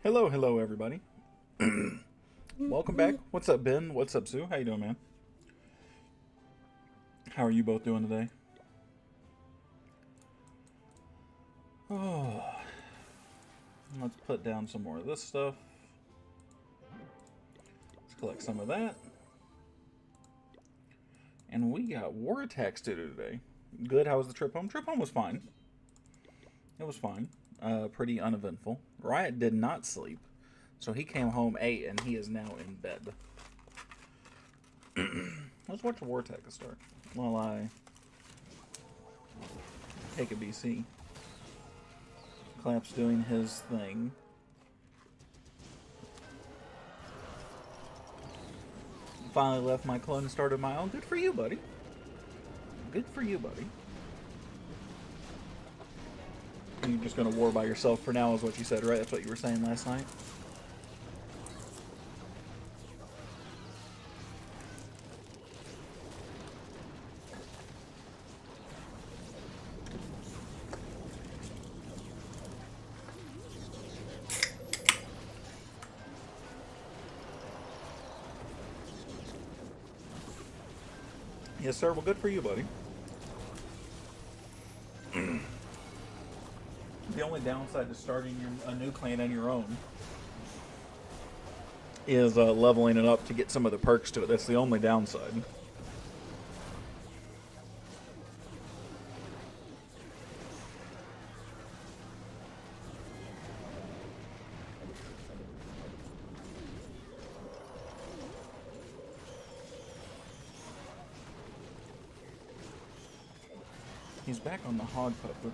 Hello, hello, everybody. Welcome back. What's up, Ben? What's up, Sue? How you doing, man? How are you both doing today? Oh, let's put down some more of this stuff. Let's collect some of that. And we got war attacks to do today. Good. How was the trip home? Trip home was fine. It was fine. Pretty uneventful. Riot did not sleep, so he came home 8 and he is now in bed. Let's watch a war attack to start while I take a BC. Clap's doing his thing. Finally left my clone and started my own. Good for you, buddy. Good for you, buddy. You're just going to war by yourself for now is what you said, right? That's what you were saying last night? Yes, sir. Well, good for you, buddy. The only downside to starting a new clan on your own is leveling it up to get some of the perks to it. That's the only downside. He's back on the hog puppet.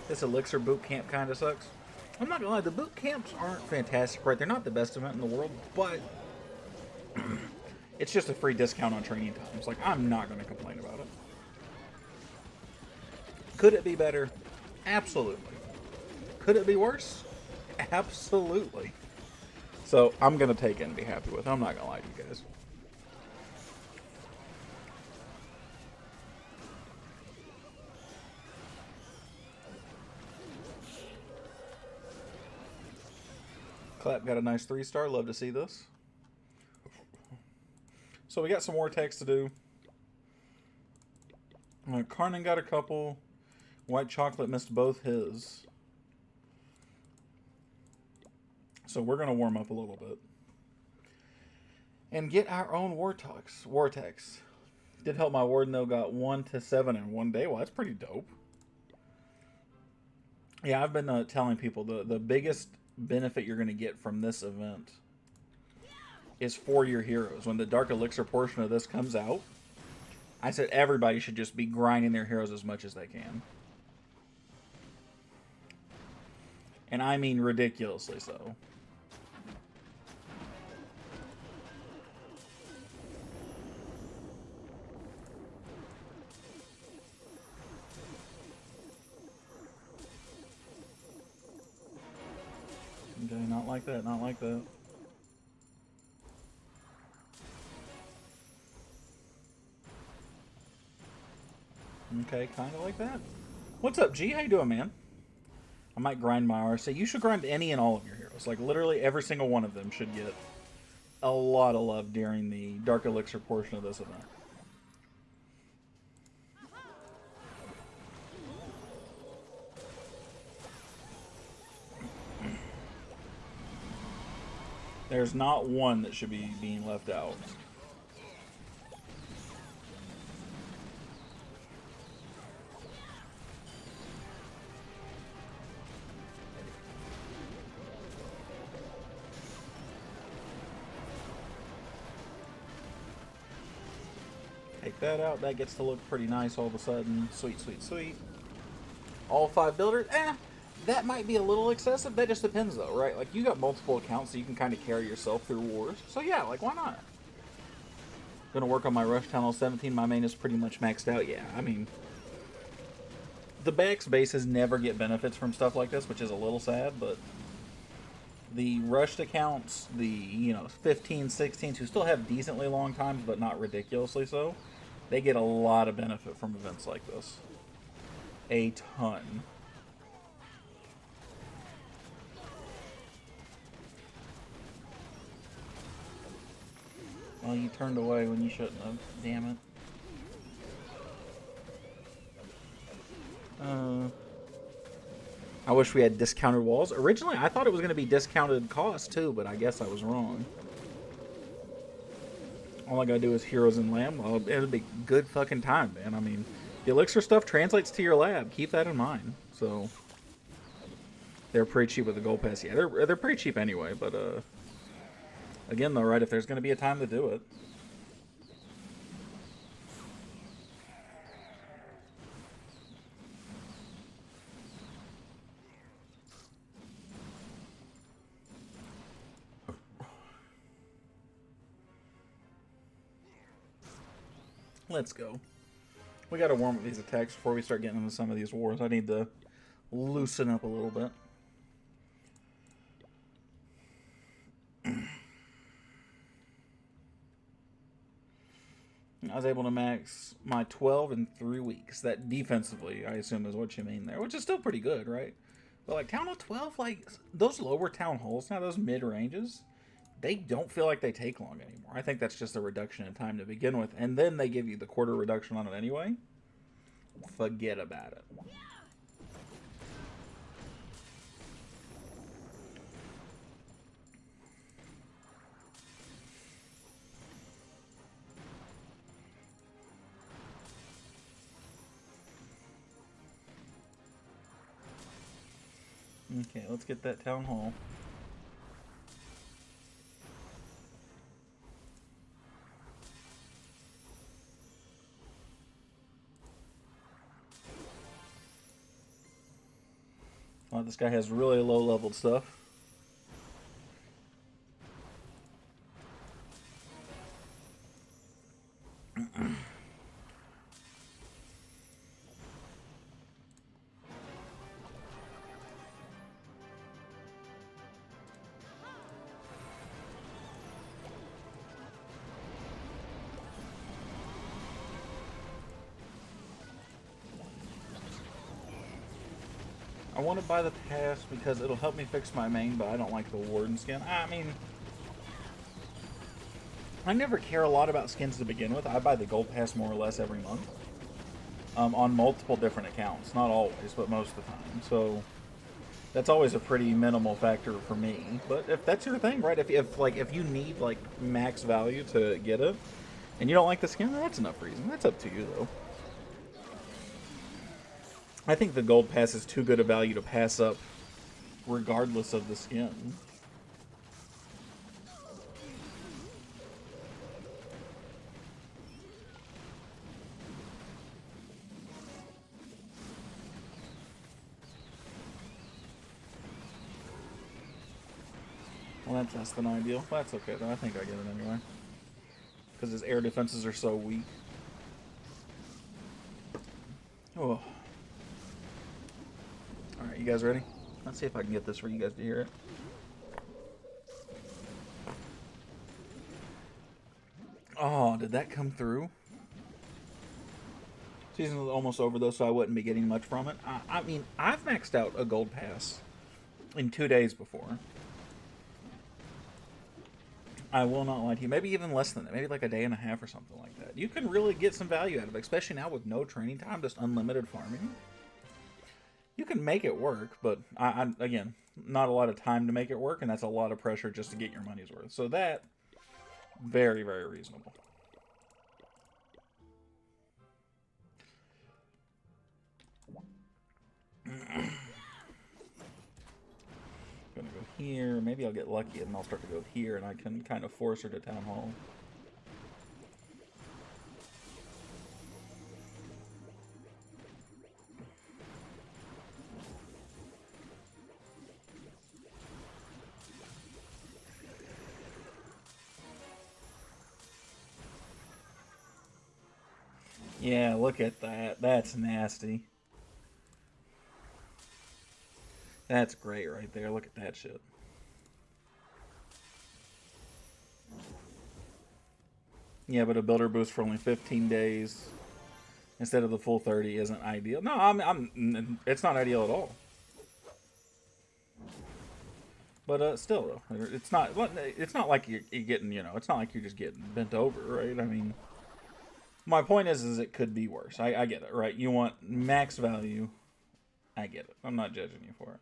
This elixir boot camp kind of sucks. I'm not gonna lie, the boot camps aren't fantastic, right? They're not the best event in the world, but it's just a free discount on training times. Like, I'm not gonna complain about it. Could it be better? Absolutely. Could it be worse? Absolutely. So I'm gonna take it and be happy with it. I'm not gonna lie to you guys. Clap got a nice 3-star. Love to see this. So we got some more attacks to do. Karnan got a couple. White Chocolate missed both his. So we're going to warm up a little bit. And get our own war attacks. Did help my warden, though. Got 1 to 7 in one day. Well, that's pretty dope. Yeah, I've been telling people the biggest benefit you're going to get from this event is for your heroes. When the Dark Elixir portion of this comes out, I said everybody should just be grinding their heroes as much as they can. And I mean ridiculously so. Okay, not like that, not like that. Okay, kind of like that. What's up, G? How you doing, man? I might grind my RC. You should grind any and all of your heroes. Like, literally every single one of them should get a lot of love during the Dark Elixir portion of this event. There's not one that should be being left out. Take that out. That gets to look pretty nice all of a sudden. Sweet, sweet, sweet. All 5 builders? That might be a little excessive. That just depends, though, right? Like, you got multiple accounts, so you can kind of carry yourself through wars. So, yeah, like, why not? Gonna work on my Rush Tunnel 17. My main is pretty much maxed out. Yeah, I mean, the Bax bases never get benefits from stuff like this, which is a little sad, but The rushed accounts, the 15, 16s who still have decently long times but not ridiculously so, they get a lot of benefit from events like this. A ton. Well, you turned away when you shouldn't have. Damn it. I wish we had discounted walls. Originally, I thought it was going to be discounted cost too, but I guess I was wrong. All I gotta do is Heroes and Lamb. Well, it'll be good fucking time, man. I mean, the elixir stuff translates to your lab. Keep that in mind. So, they're pretty cheap with the gold pass. Yeah, they're pretty cheap anyway, but again though, right, if there's going to be a time to do it. Let's go. We got to warm up these attacks before we start getting into some of these wars. I need to loosen up a little bit. I was able to max my 12 in 3 weeks. That defensively, I assume, is what you mean there, which is still pretty good, right? But like Town Hall 12, like those lower town halls now, those mid ranges, they don't feel like they take long anymore. I think that's just a reduction in time to begin with, and then they give you the quarter reduction on it anyway. Forget about it. Okay, let's get that town hall. Oh, this guy has really low-leveled stuff. I want to buy the pass because it'll help me fix my main, but I don't like the Warden skin. I mean, I never care a lot about skins to begin with. I buy the gold pass more or less every month. On multiple different accounts. Not always, but most of the time. So that's always a pretty minimal factor for me. But if that's your thing, right? If you need like max value to get it, and you don't like the skin, that's enough reason. That's up to you though. I think the gold pass is too good a value to pass up regardless of the skin. Well, that's less than ideal. That's okay though. I think I get it anyway. Because his air defenses are so weak. Oh. Alright, you guys ready? Let's see if I can get this for you guys to hear it. Oh, did that come through? Season was almost over though, so I wouldn't be getting much from it. I mean, I've maxed out a gold pass in 2 days before. I will not lie to you. Maybe even less than that. Maybe like a day and a half or something like that. You can really get some value out of it, especially now with no training time, just unlimited farming. You can make it work, but again, not a lot of time to make it work, and that's a lot of pressure just to get your money's worth. So that, very, very reasonable. Gonna go here. Maybe I'll get lucky and I'll start to go here, and I can kind of force her to Town Hall. Yeah, look at that. That's nasty. That's great right there. Look at that shit. Yeah, but a builder boost for only 15 days instead of the full 30 isn't ideal. No, it's not ideal at all. But still, though, it's not. It's not like you're getting. It's not like you're just getting bent over, right? I mean, my point is it could be worse. I get it, right? You want max value. I get it. I'm not judging you for it.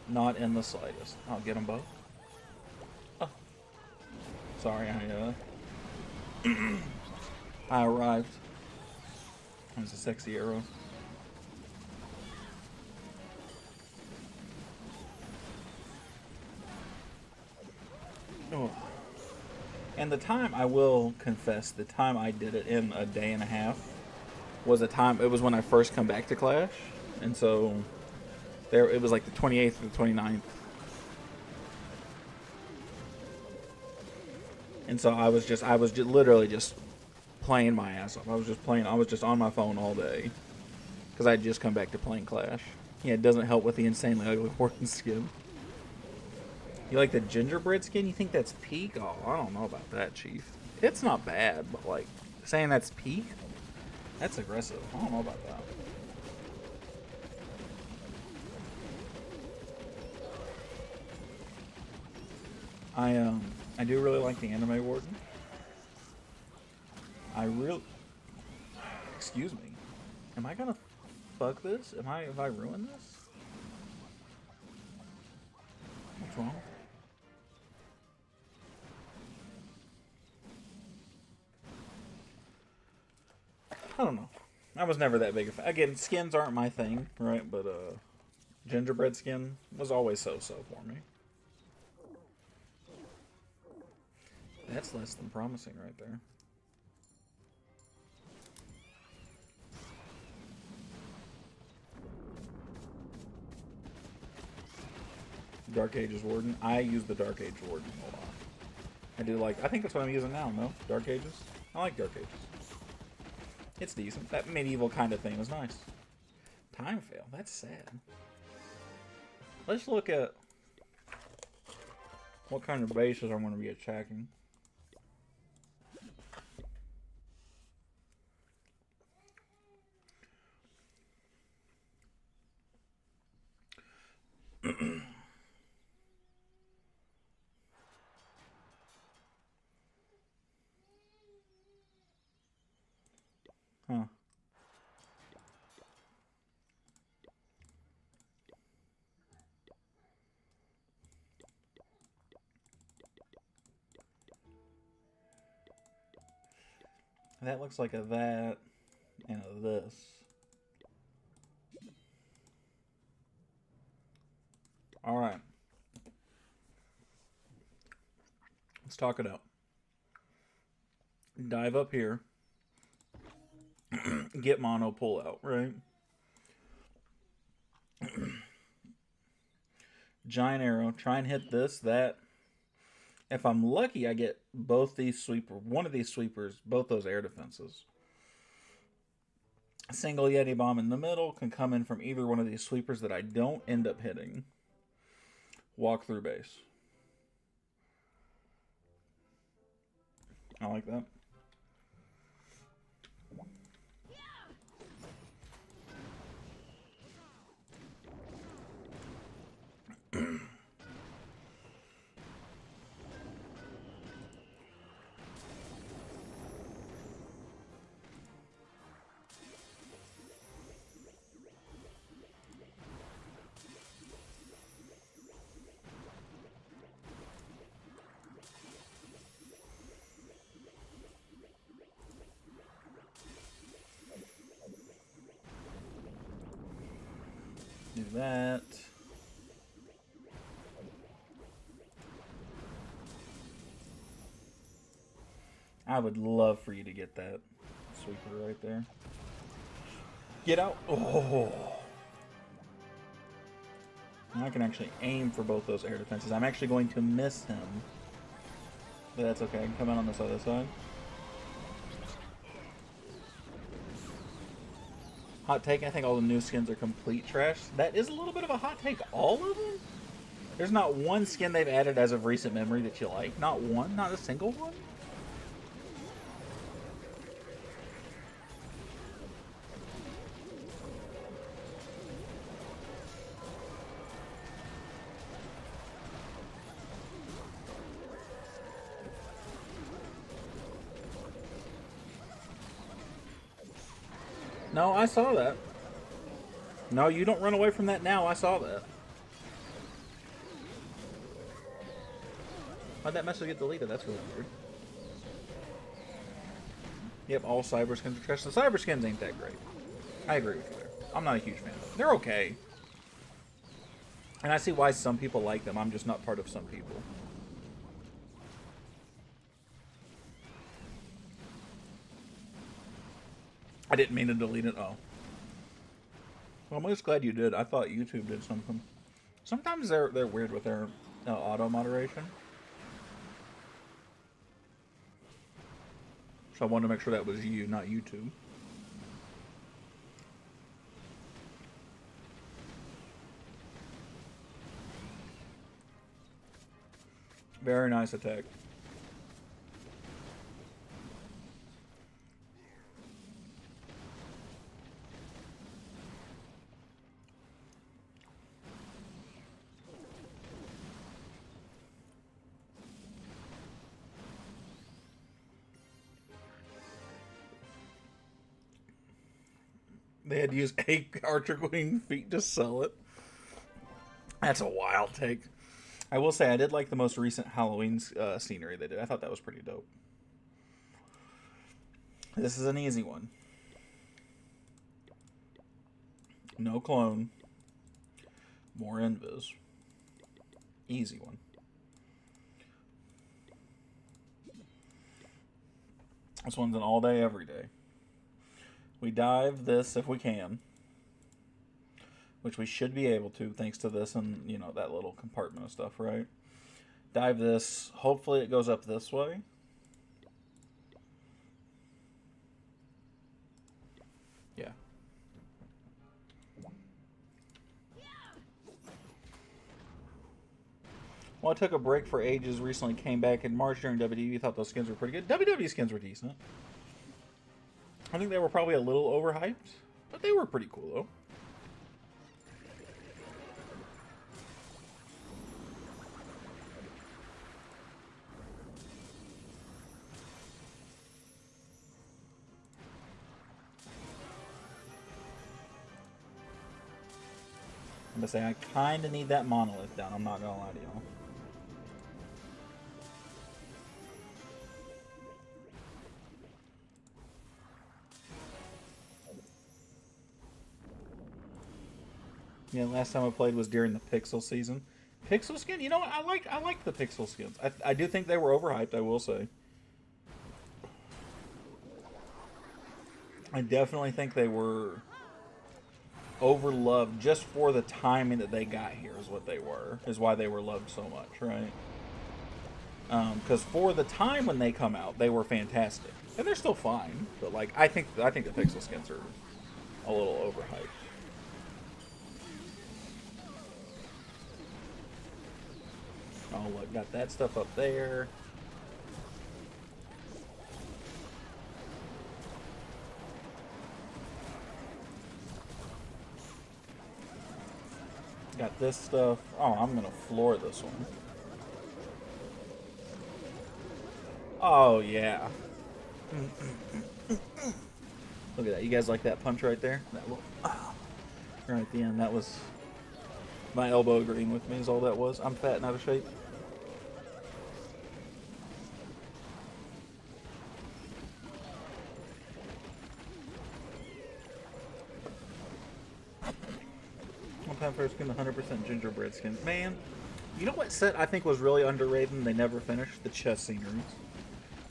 Not in the slightest. I'll get them both. Oh, sorry, I arrived. It was a sexy arrow. Oh. And the time, I will confess, the time I did it in a day and a half was a time, it was when I first come back to Clash. And so, it was like the 28th or the 29th. And so I was literally just playing my ass off. I was just on my phone all day. Because I'd just come back to playing Clash. Yeah, it doesn't help with the insanely ugly Horton skin. You like the gingerbread skin? You think that's peak? Oh, I don't know about that, Chief. It's not bad, but like, saying that's peak? That's aggressive. I don't know about that. I do really like the anime warden. Excuse me. Am I gonna fuck this? Have I ruined this? What's wrong? I don't know. I was never that big a fan. Again, skins aren't my thing, right? But gingerbread skin was always so-so for me. That's less than promising right there. Dark Ages Warden. I use the Dark Age Warden a lot. I think that's what I'm using now, no? Dark Ages? I like Dark Ages. It's decent. That medieval kind of thing was nice. Time fail. That's sad. Let's look at what kind of bases I'm going to be attacking. Huh. That looks like a that and a this. Alright. Let's talk it out. Dive up here. Get mono, pull out, right? Giant arrow. Try and hit this, that. If I'm lucky, I get both these one of these sweepers, both those air defenses. A single Yeti bomb in the middle can come in from either one of these sweepers that I don't end up hitting. Walk through base. I like that. Do that. I would love for you to get that sweeper right there. Get out. Oh. I can actually aim for both those air defenses. I'm actually going to miss him. But that's okay. I can come out on this other side. Hot take, I think all the new skins are complete trash. That is a little bit of a hot take. All of them? There's not one skin they've added as of recent memory that you like. Not one? Not a single one? No, I saw that. No, you don't run away from that now. I saw that. Why'd that message get deleted? That's really weird. Yep, all cyber skins are trash. The cyber skins ain't that great. I agree with you there. I'm not a huge fan of them. They're okay. And I see why some people like them. I'm just not part of some people. I didn't mean to delete it. Oh. Well, I'm just glad you did. I thought YouTube did something. Sometimes they're weird with their auto moderation. So I wanted to make sure that was you, not YouTube. Very nice attack. They had to use 8 Archer Queen feet to sell it. That's a wild take. I will say I did like the most recent Halloween scenery they did. I thought that was pretty dope. This is an easy one. No clone. More invis. Easy one. This one's an all day, every day. We dive this if we can. Which we should be able to, thanks to this and, you know, that little compartment of stuff, right? Dive this. Hopefully it goes up this way. Yeah. Well, I took a break for ages, recently came back in March during WWE, thought those skins were pretty good. WWE skins were decent. I think they were probably a little overhyped, but they were pretty cool, though. I'm gonna say I kind of need that monolith down. I'm not gonna lie to y'all. Yeah, last time I played was during the Pixel season. Pixel skin, you know what? I like the Pixel skins. I do think they were overhyped. I will say. I definitely think they were overloved just for the timing that they got here is what they were. Is why they were loved so much, right? Because for the time when they come out, they were fantastic, and they're still fine. But like, I think the Pixel skins are a little overhyped. Oh, look, got that stuff up there. Got this stuff. Oh, I'm gonna floor this one. Oh, yeah. Look at that. You guys like that punch right there? That little, right at the end. That was my elbow agreeing with me is all that was. I'm fat and out of shape. One time first skin, 100% gingerbread skins. Man, you know what set I think was really underrated and they never finished? The chess sceneries.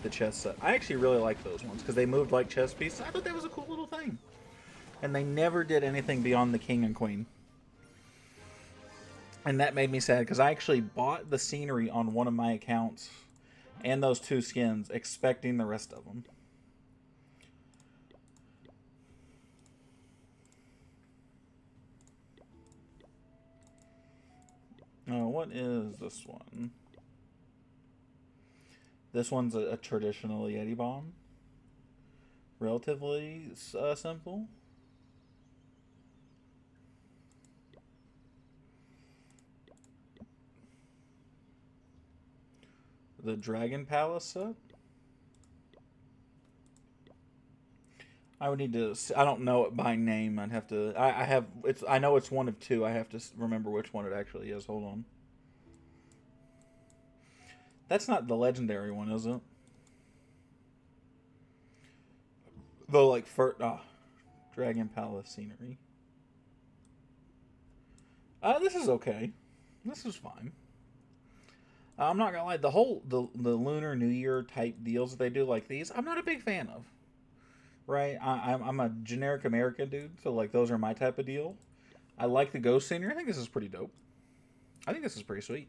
The chess set. I actually really like those ones because they moved like chess pieces. I thought that was a cool little thing. And they never did anything beyond the king and queen. And that made me sad because I actually bought the scenery on one of my accounts and those 2 skins expecting the rest of them. what is this one? This one's a traditional Yeti bomb. Relatively simple. The Dragon Palace set. I would need to. I don't know it by name. I'd have to. I have. It's. I know it's one of two. I have to remember which one it actually is. Hold on. That's not the legendary one, is it? The like first. Dragon Palace scenery. This is okay. This is fine. I'm not gonna lie. The Lunar New Year type deals that they do like these, I'm not a big fan of. Right? I'm a generic American dude, so like those are my type of deal. I like the ghost scenery. I think this is pretty dope. I think this is pretty sweet.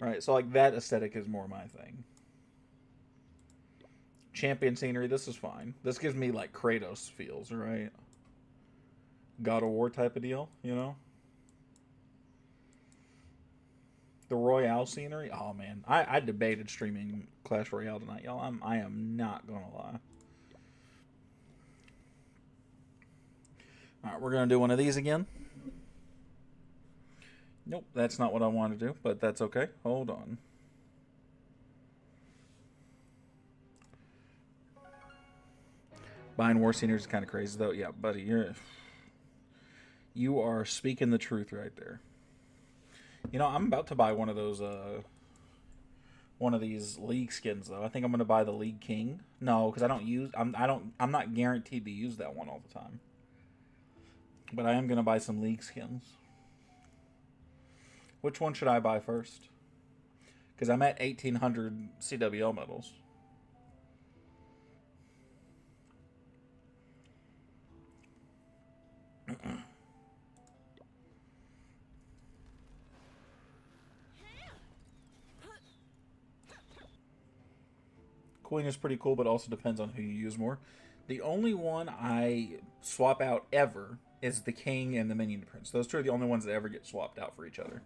Right? So like that aesthetic is more my thing. Champion scenery, this is fine. This gives me like Kratos feels, right? God of War type of deal, you know? The Royale scenery, oh man. I debated streaming Clash Royale tonight, y'all. I am not gonna lie. Alright, we're gonna do one of these again. Nope, that's not what I wanted to do, but that's okay. Hold on. Buying war scenery is kind of crazy, though. Yeah, buddy, you are speaking the truth right there. You know, I'm about to buy one of those, one of these League skins, though. I think I'm gonna buy the League King. No, because I don't use. I'm not guaranteed to use that one all the time. But I am gonna buy some League skins. Which one should I buy first? Because I'm at 1,800 CWL medals. Queen is pretty cool, but also depends on who you use more. The only one I swap out ever is the King and the Minion Prince. Those two are the only ones that ever get swapped out for each other.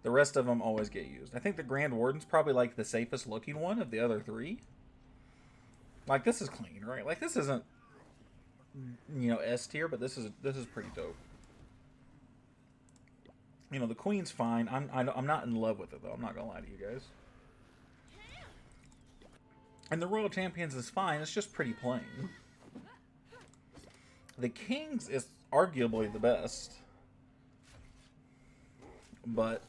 The rest of them always get used. I think the Grand Warden's probably like the safest looking one of the other three. Like this is clean, right? Like this isn't, you know, S tier, but this is pretty dope. You know, the Queen's fine. I'm not in love with it though. I'm not gonna lie to you guys. And the Royal Champions is fine. It's just pretty plain. The King's is arguably the best, but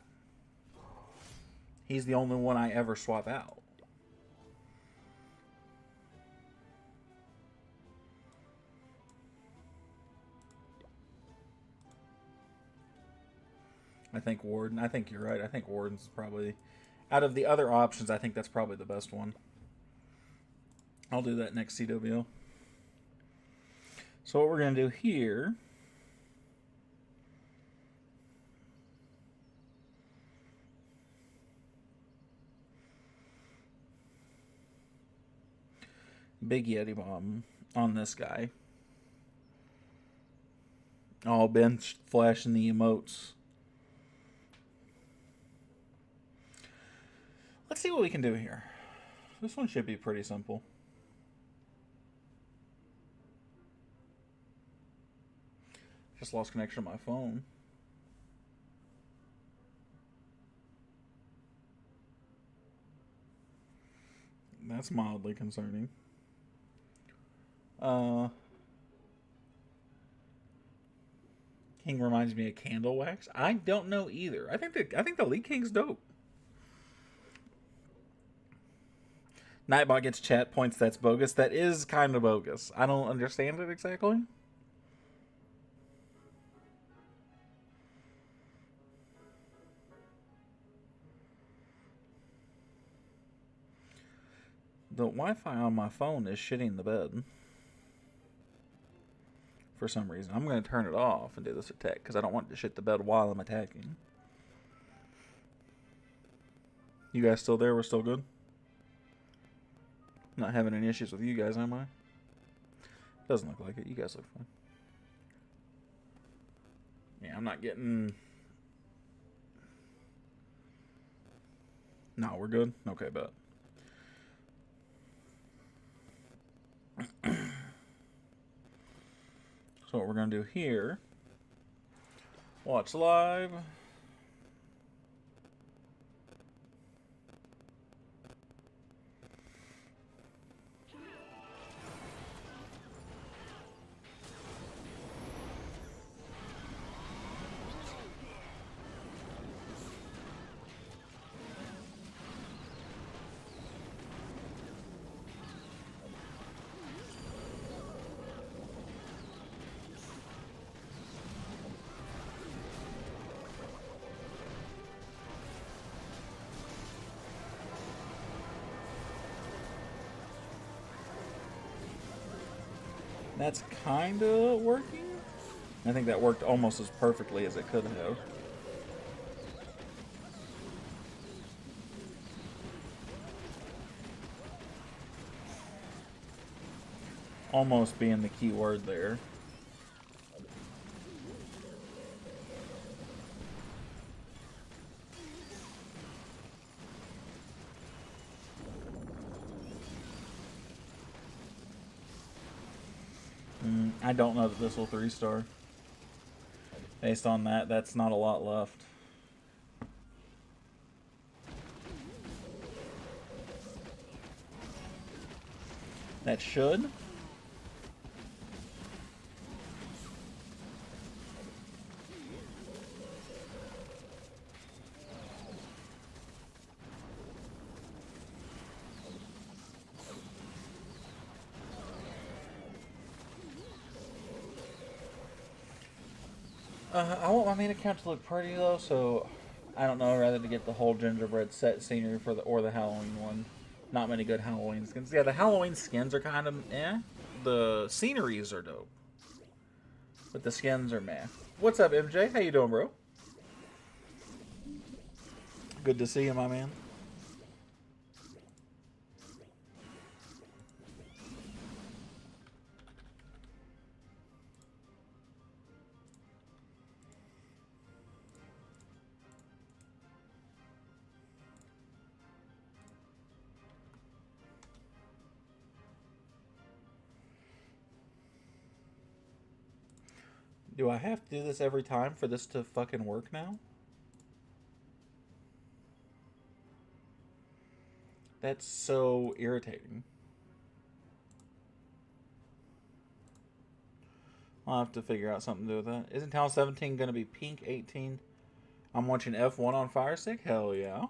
he's the only one I ever swap out. I think Warden. I think you're right. I think Warden's probably, out of the other options, I think that's probably the best one. I'll do that next CWO. So what we're going to do here... Big Yeti bomb on this guy. Oh, Ben's flashing the emotes. Let's see what we can do here. This one should be pretty simple. Just lost connection to my phone. That's mildly concerning. King reminds me of Candle Wax. I don't know either. I think the League King's dope. Nightbot gets chat points. That's bogus. That is kind of bogus. I don't understand it exactly. The Wi-Fi on my phone is shitting the bed. For some reason. I'm going to turn it off and do this attack because I don't want to shit the bed while I'm attacking. You guys still there? We're still good? Not having any issues with you guys, am I? Doesn't look like it. You guys look fine. Yeah, I'm not getting... No, we're good? Okay, bet. So what we're going to do here, watch live. That's kind of working. I think that worked almost as perfectly as it could have. Almost being the key word there. I don't know that this will 3-star. Based on that, that's not a lot left. That should. I want my main account to look pretty though, so I don't know, rather to get the whole gingerbread set scenery for the Halloween one. Not many good Halloween skins. Yeah, the Halloween skins are kind of eh. The sceneries are dope, but the skins are meh. What's up, MJ? How you doing, bro? Good to see you, my man. Do I have to do this every time for this to fucking work now? That's so irritating. I'll have to figure out something to do with that. Isn't Town 17 going to be pink 18? I'm watching F1 on Fire Stick? Hell yeah.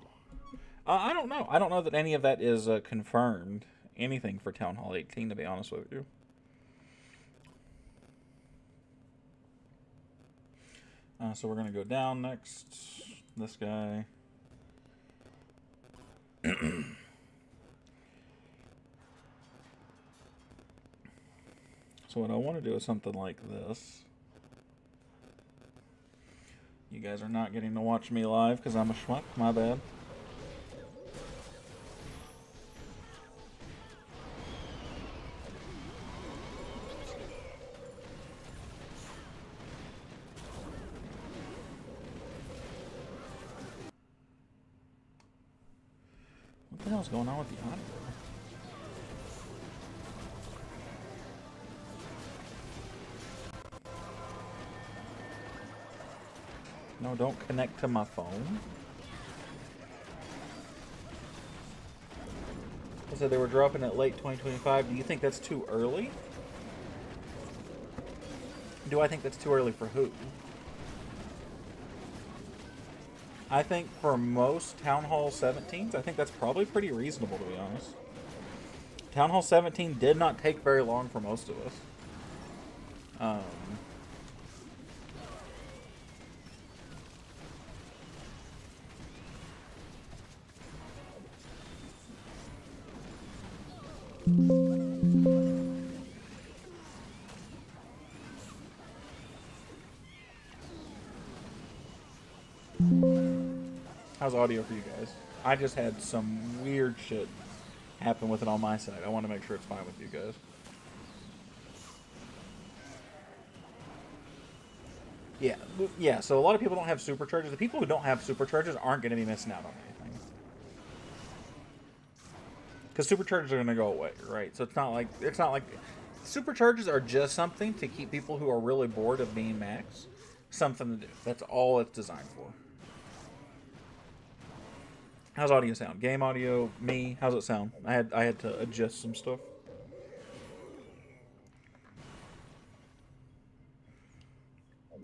I don't know. I don't know that any of that is confirmed. Anything for Town Hall 18, to be honest with you. So we're going to go down next. This guy. So what I want to do is something like this. You guys are not getting to watch me live because I'm a schmuck. My bad. What the hell's going on with the audio? No, don't connect to my phone. I said they were dropping it late 2025. Do you think that's too early? Do I think that's too early for who? I think for most Town Hall 17s, I think that's probably pretty reasonable, to be honest. Town Hall 17 did not take very long for most of us. How's audio for you guys? I just had some weird shit happen with it on my side. I want to make sure it's fine with you guys. Yeah, so a lot of people don't have superchargers. The people who don't have superchargers aren't going to be missing out on anything. because supercharges are going to go away, right? So it's not like supercharges are just something to keep people who are really bored of being max something to do. That's all it's designed for. How's audio sound? Game audio, me. How's it sound? I had to adjust some stuff.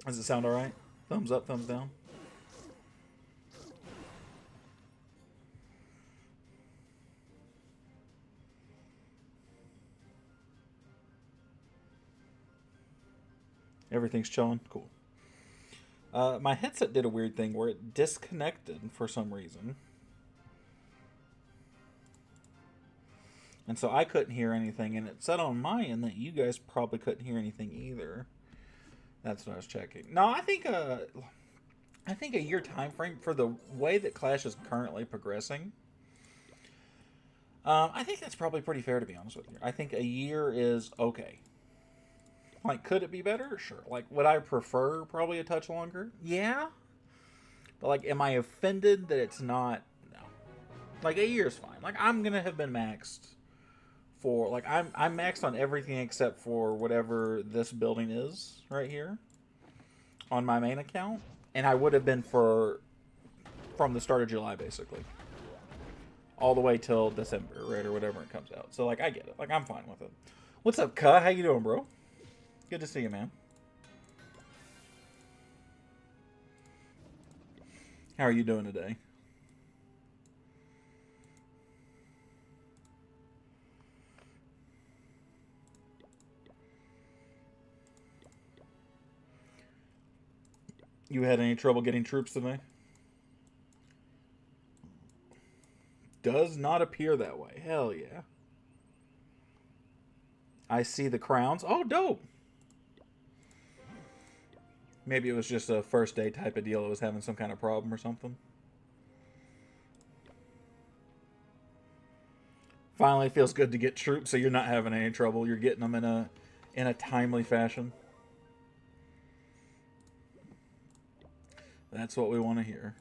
Does it sound all right? Thumbs up, thumbs down. Everything's chilling. Cool. My headset did a weird thing where it disconnected for some reason. And so I couldn't hear anything, and it said on my end that you guys probably couldn't hear anything either. That's what I was checking. No, I think a year time frame for the way that Clash is currently progressing. I think that's probably pretty fair, to be honest with you. I think a year is okay. Like, could it be better? Sure. Like, would I prefer probably a touch longer? Yeah. But, like, am I offended that it's not? No. Like, a year is fine. Like, I'm going to have been maxed for, like, I'm maxed on everything except for whatever this building is right here on my main account. And I would have been from the start of July, basically. All the way till December, right, or whatever it comes out. So, like, I get it. Like, I'm fine with it. What's up, Ka? How you doing, bro? Good to see you, man. How are you doing today? You had any trouble getting troops today? Does not appear that way. Hell yeah. I see the crowns. Oh, dope. Maybe it was just a first day type of deal. It was having some kind of problem or something. Finally, feels good to get troops, so you're not having any trouble. You're getting them in a timely fashion. That's what we want to hear.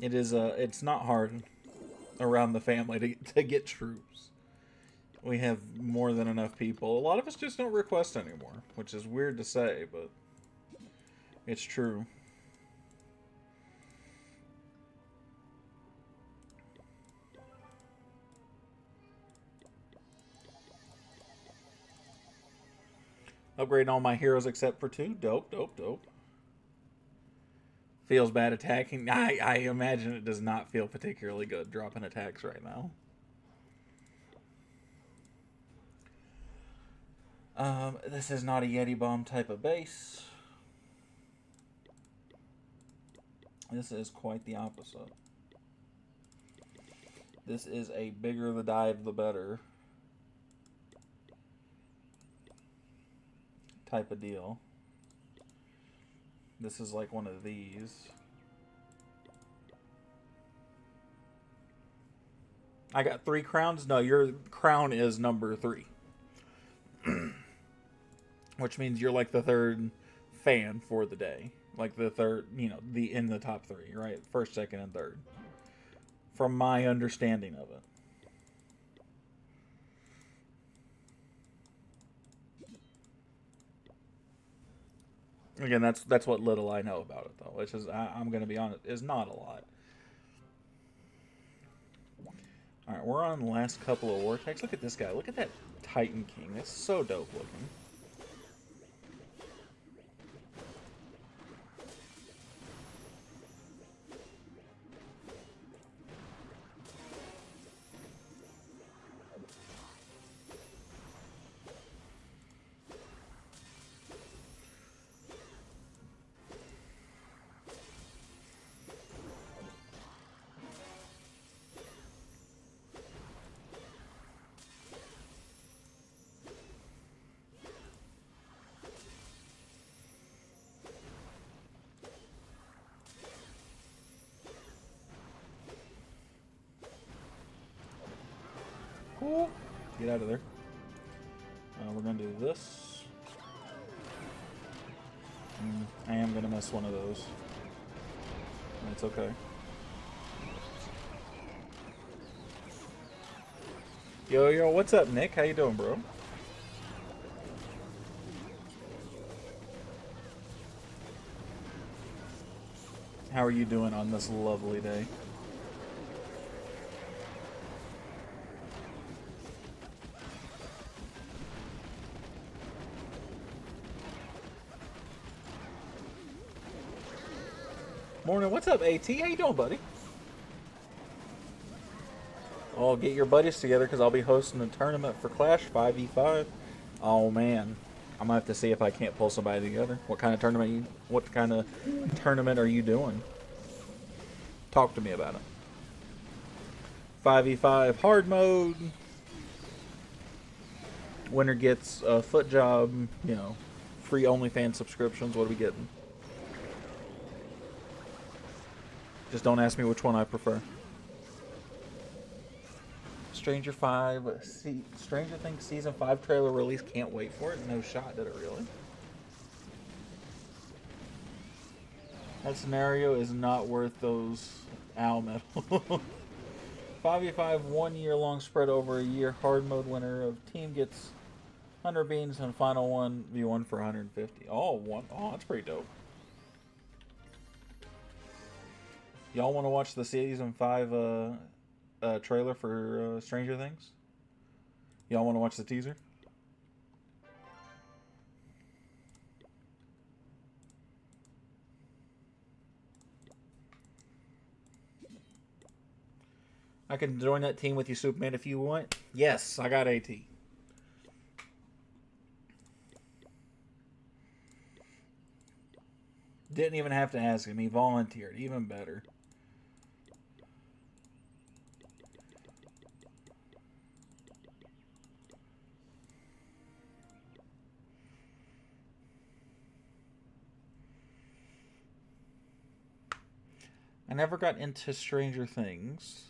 It is it's not hard around the family to get troops. We have more than enough people. A lot of us just don't request anymore, which is weird to say, but it's true. Upgrading all my heroes except for 2. Dope, dope, dope. Feels bad attacking. I imagine it does not feel particularly good dropping attacks right now. This is not a Yeti bomb type of base. This is quite the opposite. This is a bigger the dive, the better type of deal. This is like one of these. I got 3 crowns? No, your crown is number 3. Which means you're like the third fan for the day. Like the third, in the top 3, right? First, second, and third. From my understanding of it. Again, that's what little I know about it, though. Which is, I'm going to be honest, is not a lot. All right, we're on the last couple of war techs. Look at this guy. Look at that Titan King. That's so dope looking. Cool. Get out of there. We're going to do this. I am gonna miss one of those. It's okay. Yo, what's up, Nick? How you doing, bro? How are you doing on this lovely day? Morning, what's up, AT? How you doing, buddy? Oh, get your buddies together because I'll be hosting a tournament for Clash 5v5. Oh man, I'm gonna have to see if I can't pull somebody together. What kind of tournament are you doing? Talk to me about it. 5v5 hard mode. Winner gets a foot job. You know, free OnlyFans subscriptions. What are we getting? Just don't ask me which one I prefer. Stranger Things season 5 trailer release. Can't wait for it. No shot. Did it really? That scenario is not worth those owl medal. 5v5 1 year long spread over a year. Hard mode winner of team gets 100 beans and final 1v1 for 150. Oh, that's pretty dope. Y'all want to watch the season 5 trailer for Stranger Things? Y'all want to watch the teaser? I can join that team with you, Superman, if you want. Yes, I got AT. Didn't even have to ask him. He volunteered. Even better. I never got into Stranger Things.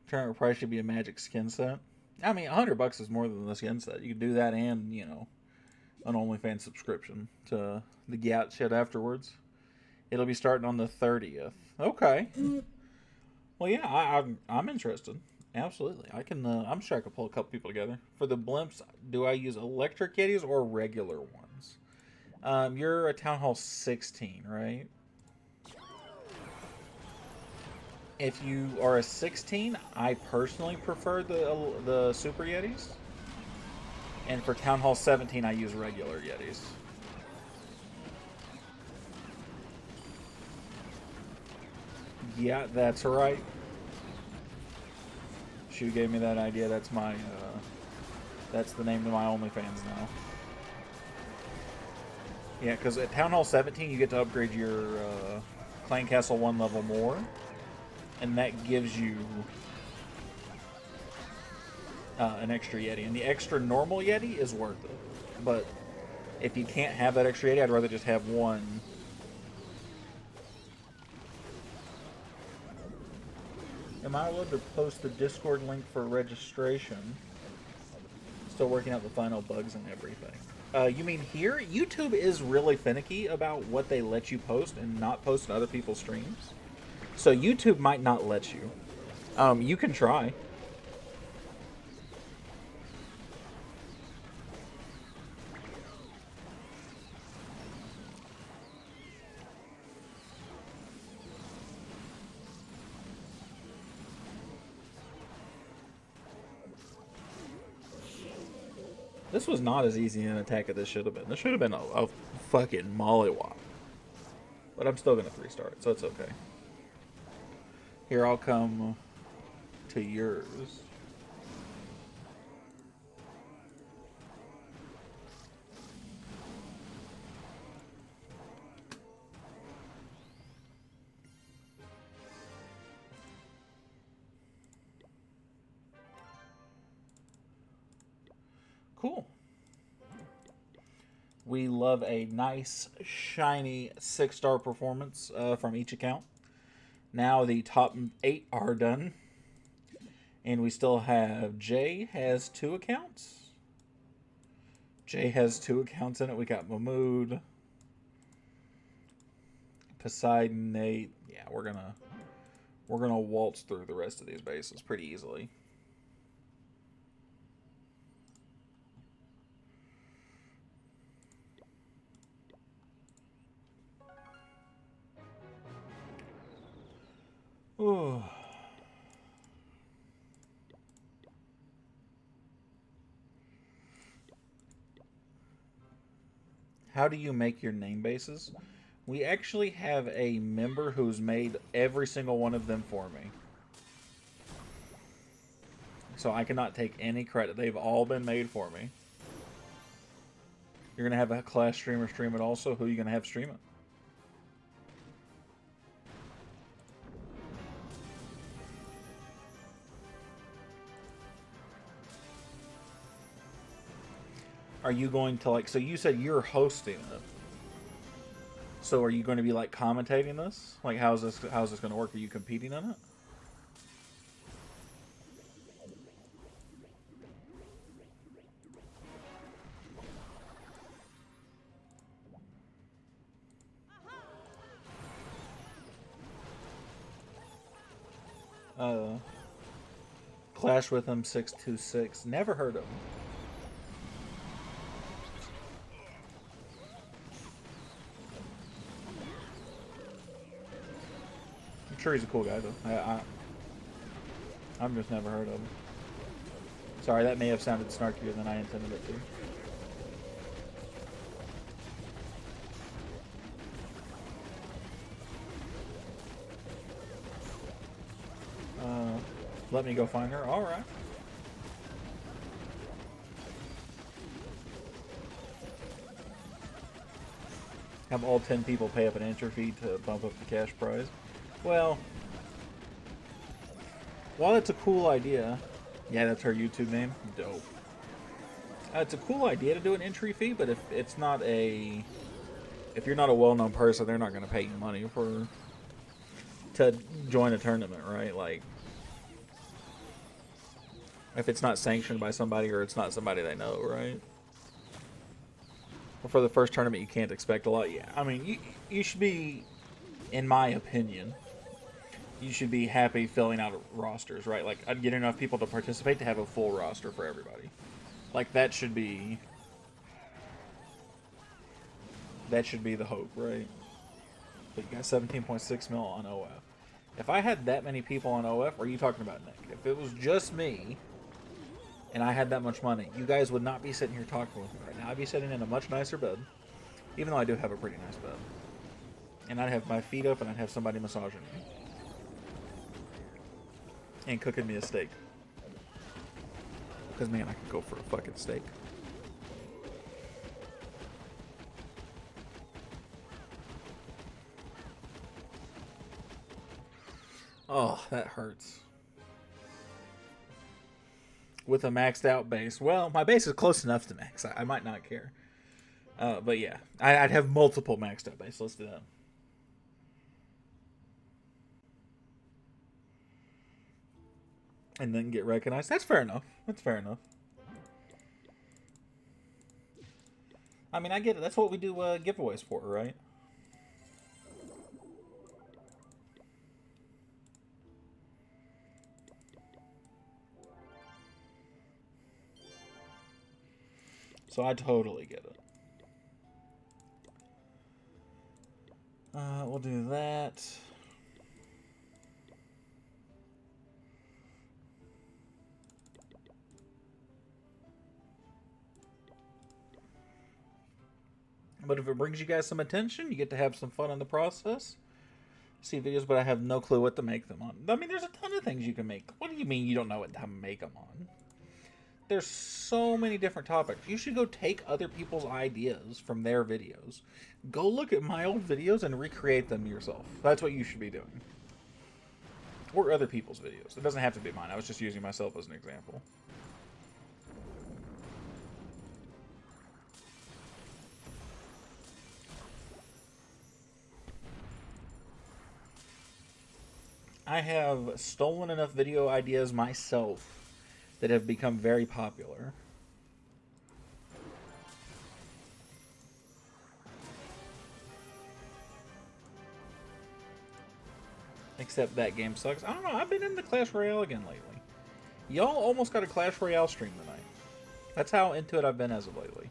Current price should be a magic skin set. I mean, $100 is more than the skin set. You can do that and, you know, an OnlyFans subscription to the Gout shit afterwards. It'll be starting on the 30th. Okay. Well, yeah, I'm interested. Absolutely. I'm sure I could pull a couple people together. For the blimps, do I use electric Yetis or regular ones? You're a Town Hall 16, right? If you are a 16, I personally prefer the Super Yetis. And for Town Hall 17, I use regular Yetis. Yeah, that's right. Shu gave me that idea. That's my, that's the name of my OnlyFans now. Yeah, because at Town Hall 17, you get to upgrade your Clan Castle 1 level more. And that gives you an extra Yeti. And the extra normal Yeti is worth it. But if you can't have that extra Yeti, I'd rather just have one. Am I allowed to post the Discord link for registration? Still working out the final bugs and everything. You mean here? YouTube is really finicky about what they let you post and not post in other people's streams. So YouTube might not let you. You can try. This was not as easy an attack as this should have been. This should have been a fucking mollywop. But I'm still going to 3-star it, so it's okay. Here, I'll come to yours. Cool. We love a nice, shiny 6-star performance from each account. Now the top 8 are done. And we still have Jay has 2 accounts. Jay has 2 accounts in it. We got Mahmood. Poseidon, Nate. Yeah, we're gonna waltz through the rest of these bases pretty easily. Ooh. How do you make your name bases? We actually have a member who's made every single one of them for me. So I cannot take any credit. They've all been made for me. You're going to have a class streamer stream it also. Who are you going to have stream it? Are you going to, like, so you said you're hosting it. So are you going to be, like, commentating this? Like, how's this going to work? Are you competing in it? Clash with him 626. Never heard of him. I'm sure he's a cool guy though. I've just never heard of him. Sorry, that may have sounded snarkier than I intended it to. Let me go find her. All right. Have all 10 people pay up an entry fee to bump up the cash prize. Well, while it's a cool idea, yeah, that's her YouTube name. Dope. It's a cool idea to do an entry fee, but if it's not a, if you're not a well-known person, they're not going to pay you money to join a tournament, right? Like, if it's not sanctioned by somebody or it's not somebody they know, right? Well, for the first tournament, you can't expect a lot. Yeah, I mean, you should be, in my opinion, you should be happy filling out rosters, right? Like, I'd get enough people to participate to have a full roster for everybody. Like, that should be the hope, right? But you got 17.6 mil on OF. If I had that many people on OF, what are you talking about, Nick? If it was just me, and I had that much money, you guys would not be sitting here talking with me right now. I'd be sitting in a much nicer bed, even though I do have a pretty nice bed. And I'd have my feet up, and I'd have somebody massaging me. And cooking me a steak. Because, man, I could go for a fucking steak. Oh, that hurts. With a maxed out base. Well, my base is close enough to max. I might not care. But yeah, I'd have multiple maxed out bases. Let's do that. And then get recognized. That's fair enough. That's fair enough. I mean, I get it. That's what we do giveaways for, right? So I totally get it. We'll do that. But if it brings you guys some attention, you get to have some fun in the process. See videos, but I have no clue what to make them on. I mean, there's a ton of things you can make. What do you mean you don't know what to make them on? There's so many different topics. You should go take other people's ideas from their videos. Go look at my old videos and recreate them yourself. That's what you should be doing. Or other people's videos. It doesn't have to be mine. I was just using myself as an example. I have stolen enough video ideas myself that have become very popular. Except that game sucks. I don't know. I've been into Clash Royale again lately. Y'all almost got a Clash Royale stream tonight. That's how into it I've been as of lately.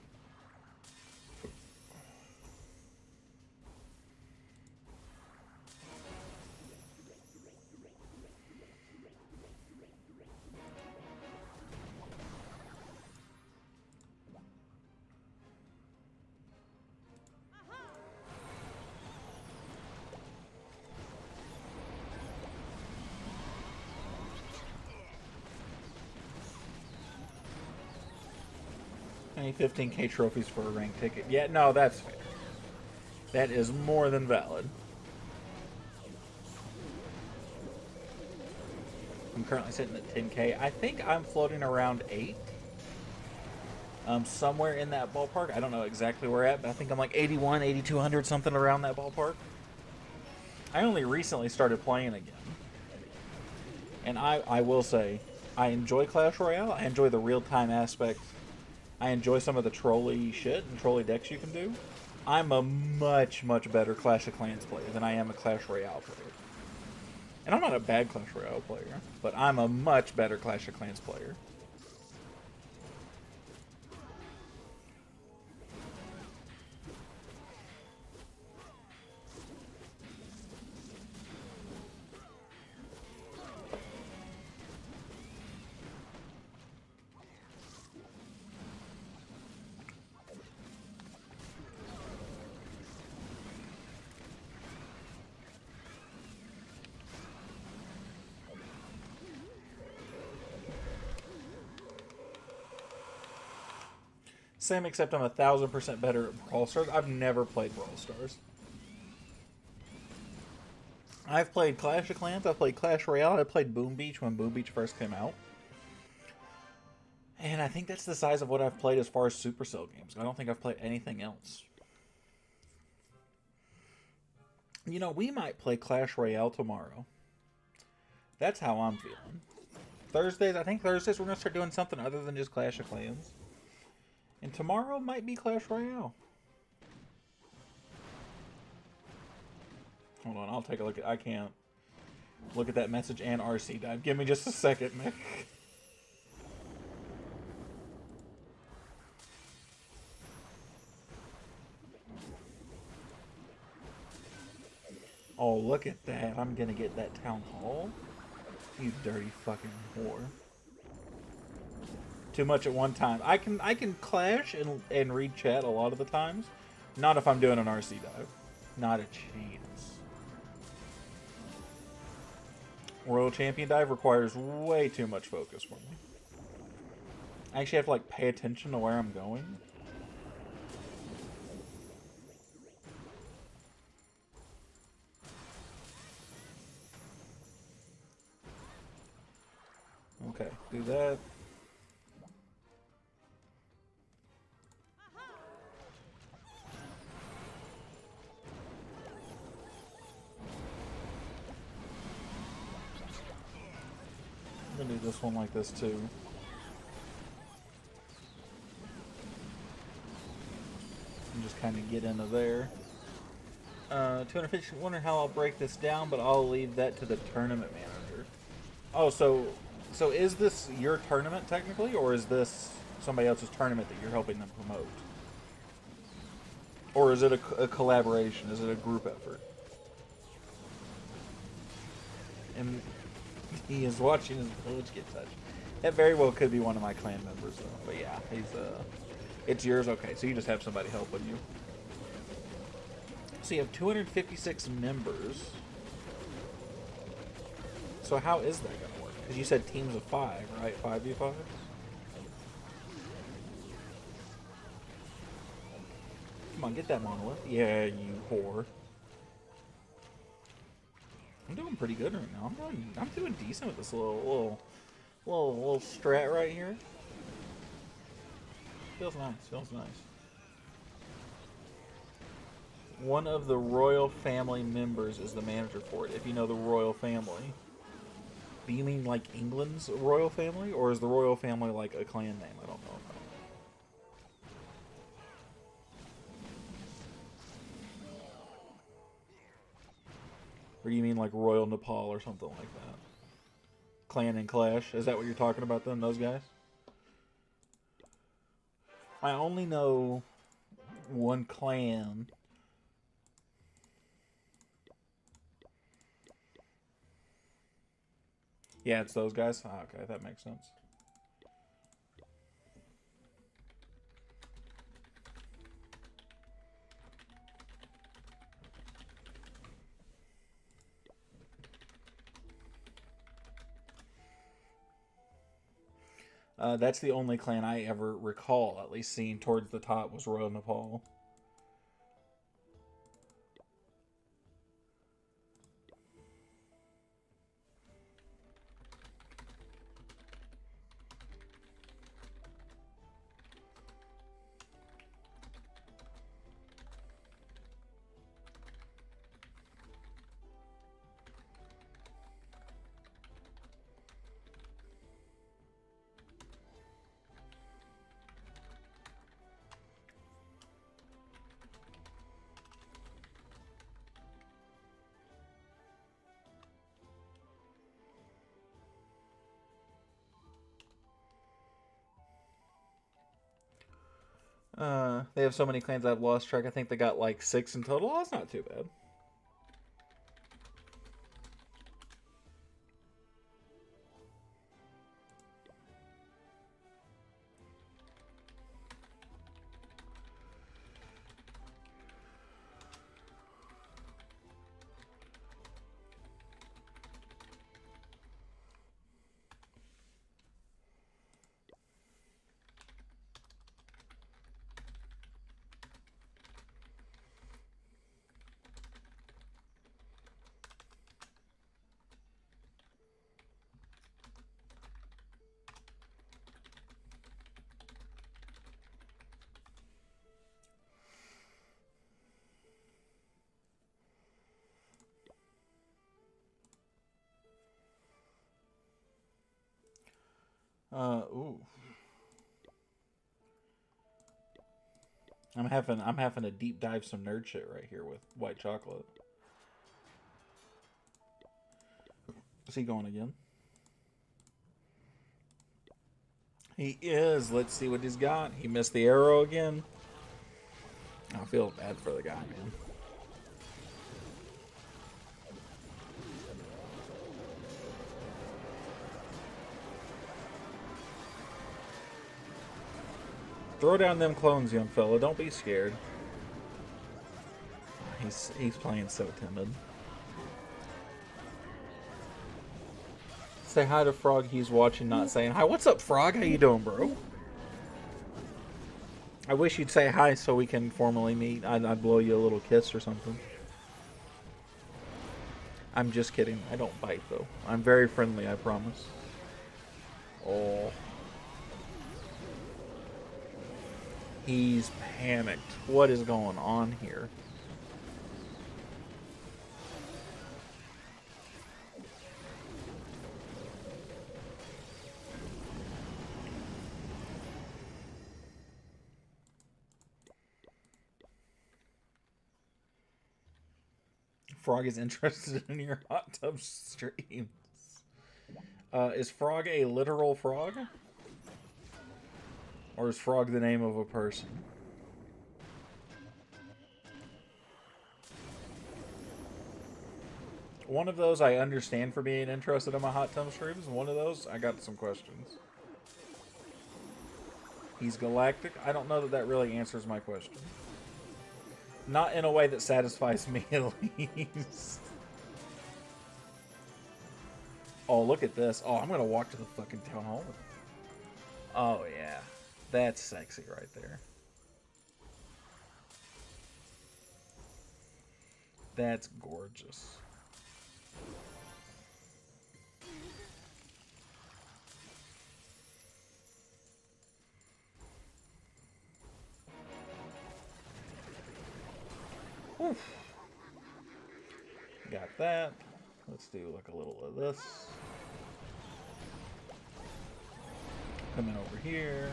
I need 15k trophies for a rank ticket. Yeah, no, that's fair. That is more than valid. I'm currently sitting at 10k. I think I'm floating around 8. Somewhere in that ballpark. I don't know exactly where at, but I think I'm like 81, 8200, something around that ballpark. I only recently started playing again. And I will say, I enjoy Clash Royale. I enjoy the real-time aspect. I enjoy some of the trolly shit and trolly decks you can do. I'm a much, much better Clash of Clans player than I am a Clash Royale player. And I'm not a bad Clash Royale player, but I'm a much better Clash of Clans player. Same, except I'm 1000% better at Brawl Stars. I've never played Brawl Stars. I've played Clash of Clans, I've played Clash Royale, I played Boom Beach when Boom Beach first came out. And I think that's the size of what I've played as far as Supercell games. I don't think I've played anything else. You know, we might play Clash Royale tomorrow. That's how I'm feeling. Thursdays, I think Thursdays we're going to start doing something other than just Clash of Clans. And tomorrow might be Clash Royale. Hold on, I'll take a look at... I can't look at that message and RC dive. Give me just a second, Nick. Oh, look at that. I'm gonna get that town hall. You dirty fucking whore. Too much at one time. I can clash and read chat a lot of the times. Not if I'm doing an RC dive. Not a chance. Royal Champion dive requires way too much focus for me. I actually have to like pay attention to where I'm going. Okay, do that. I'm gonna do this one like this too. And just kind of get into there. 250. Wondering how I'll break this down, but I'll leave that to the tournament manager. Oh, so is this your tournament technically, or is this somebody else's tournament that you're helping them promote? Or is it a collaboration? Is it a group effort? And he is watching his village get touched. That very well could be one of my clan members, though. But yeah, he's it's yours. Okay, so you just have somebody helping you. So you have 256 members. So how is that gonna work? Because you said teams of 5, right? 5v5s? Come on, get that monolith. Yeah, you whore. I'm doing pretty good right now. I'm doing decent with this little strat right here. Feels nice. Feels nice. One of the royal family members is the manager for it. If you know the royal family. Do you mean like England's royal family, or is the royal family like a clan name? I don't know. Or you mean like Royal Nepal or something like that? Clan and Clash? Is that what you're talking about then, those guys? I only know one clan. Yeah, it's those guys? Oh, okay, that makes sense. That's the only clan I ever recall, at least seeing towards the top, was Royal Nepal. They have so many clans I've lost track. I think they got like 6 in total. That's not too bad. Ooh. I'm having to deep dive some nerd shit right here with white chocolate. Is he going again? He is. Let's see what he's got. He missed the arrow again. I feel bad for the guy, man. Throw down them clones, young fella. Don't be scared. He's playing so timid. Say hi to Frog. He's watching, not saying hi. What's up, Frog? How you doing, bro? I wish you'd say hi so we can formally meet. I'd blow you a little kiss or something. I'm just kidding. I don't bite, though. I'm very friendly, I promise. Oh. He's panicked. What is going on here? Frog is interested in your hot tub streams. Is Frog a literal frog? Or is Frog the name of a person? One of those I understand for being interested in my hot tub streams. One of those, I got some questions. He's galactic? I don't know that that really answers my question. Not in a way that satisfies me, at least. Oh, look at this. Oh, I'm going to walk to the fucking town hall. Oh, yeah. That's sexy right there. That's gorgeous. Oof. Got that. Let's do like a little of this. Coming over here.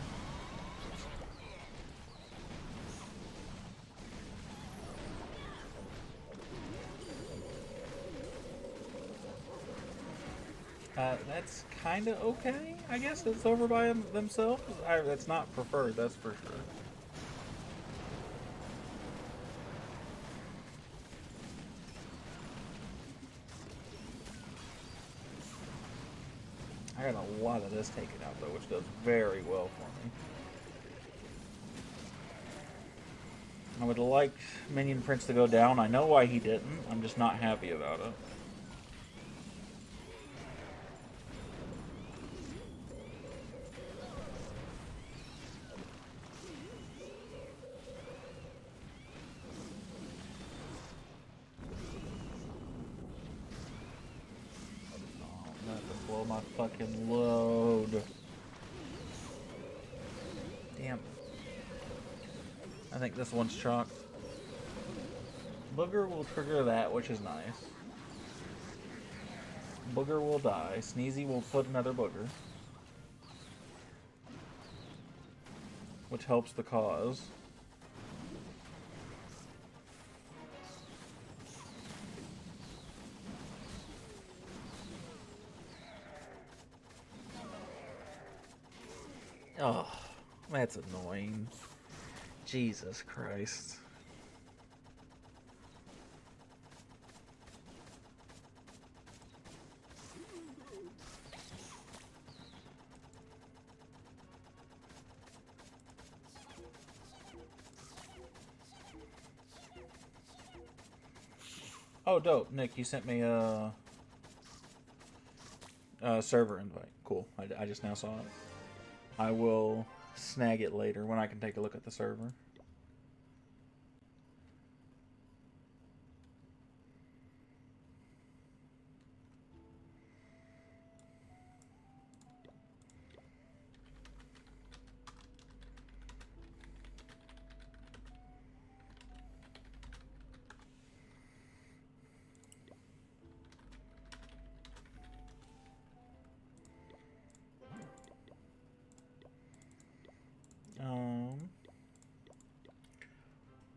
That's kind of okay, I guess. It's over by themselves. That's not preferred, that's for sure. I got a lot of this taken out, though, which does very well for me. I would like Minion Prince to go down. I know why he didn't. I'm just not happy about it. Oh, that would blow my fucking load. Damn. I think this one's chalked. Booger will trigger that, which is nice. Booger will die. Sneezy will put another booger, which helps the cause. Oh, that's annoying. Jesus Christ. Oh, dope. Nick, you sent me a server invite. Cool. I just now saw it. I will snag it later when I can take a look at the server.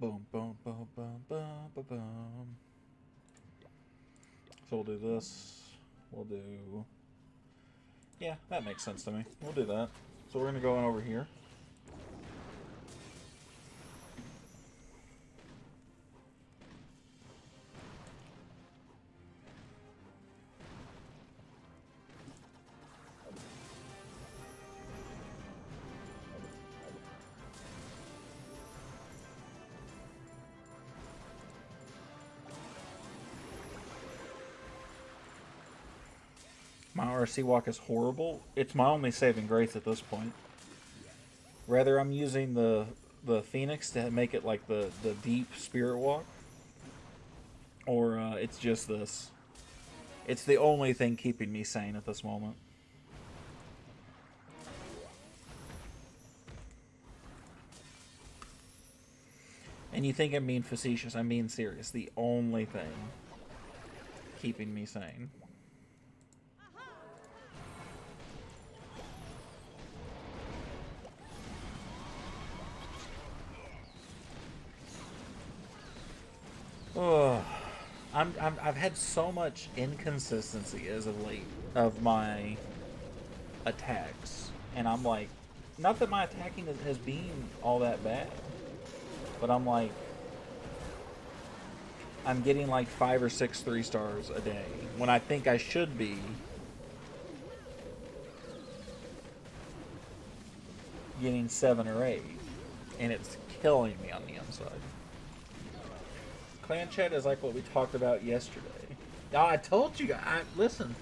Boom, boom, boom, boom, boom, boom, boom. So we'll do this. We'll do... Yeah, that makes sense to me. We'll do that. So we're going to go on over here. My RC walk is horrible. It's my only saving grace at this point. Rather, I'm using the Phoenix to make it like the deep spirit walk. Or it's just this. It's the only thing keeping me sane at this moment. And you think I'm being facetious, I'm being serious. The only thing keeping me sane. Oh, I've had so much inconsistency as of late of my attacks, and I'm like, not that my attacking has been all that bad, but I'm like, I'm getting like 5 or 6 3-stars a day when I think I should be getting 7 or 8, and it's killing me on the inside. Clan chat is like what we talked about yesterday. Oh, I told you guys. Listen,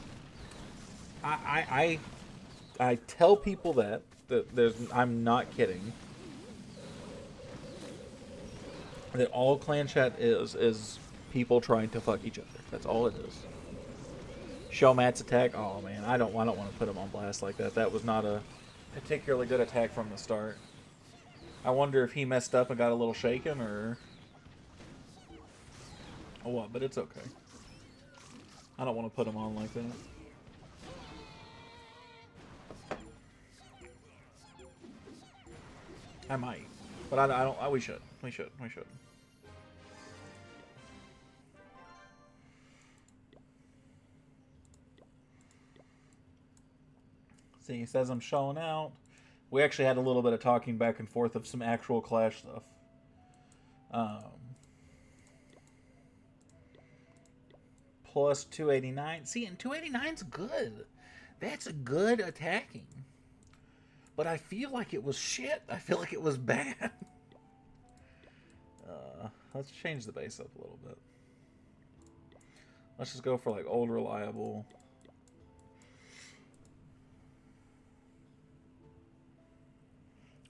I tell people that there's. I'm not kidding. That all clan chat is people trying to fuck each other. That's all it is. Show Matt's attack. Oh man, I don't want to put him on blast like that. That was not a particularly good attack from the start. I wonder if he messed up and got a little shaken or. Oh, what? But it's okay. I don't want to put him on like that. I might, but I don't. We should. We should. We should. See, he says I'm showing out. We actually had a little bit of talking back and forth of some actual Clash stuff. Plus 289. See, and 289's good. That's good attacking. But I feel like it was shit. I feel like it was bad. Let's change the base up a little bit. Let's just go for like old reliable.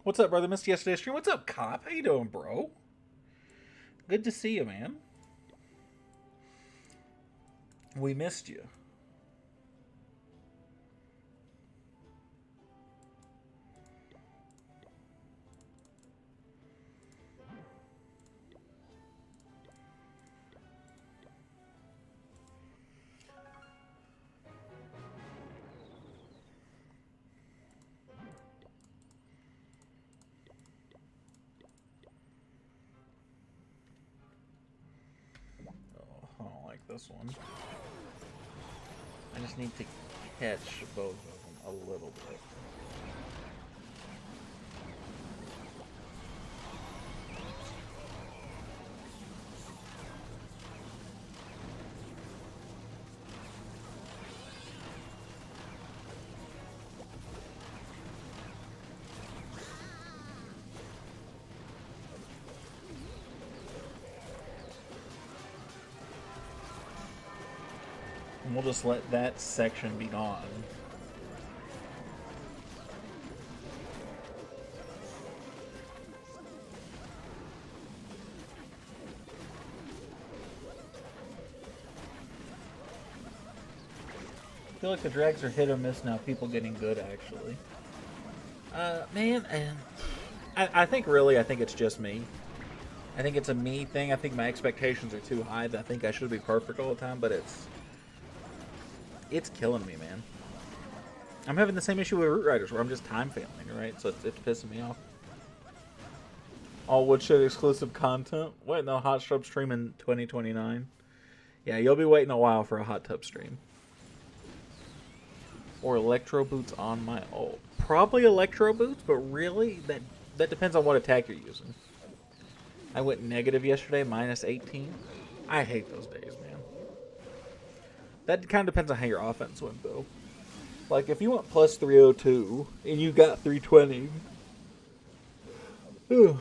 What's up, brother? Missed yesterday's stream. What's up, Cop? How you doing, bro? Good to see you, man. We missed you. I don't like this one. I just need to catch both of them a little bit. And we'll just let that section be gone. I feel like the drags are hit or miss now. People getting good, actually. Man, I think really, I think it's just me. I think it's a me thing. I think my expectations are too high. I think I should be perfect all the time, but it's killing me, man. I'm having the same issue with Root Riders where I'm just time failing, right? So it's pissing me off. All Woodshed exclusive content. Wait, no, Hot Tub stream in 2029. Yeah, you'll be waiting a while for a Hot Tub stream. Or Electro Boots on my ult. Probably Electro Boots, but really, that depends on what attack you're using. I went negative yesterday, minus 18. I hate those days, man. That kind of depends on how your offense went, though. Like, if you went plus 302 and you got 320, you're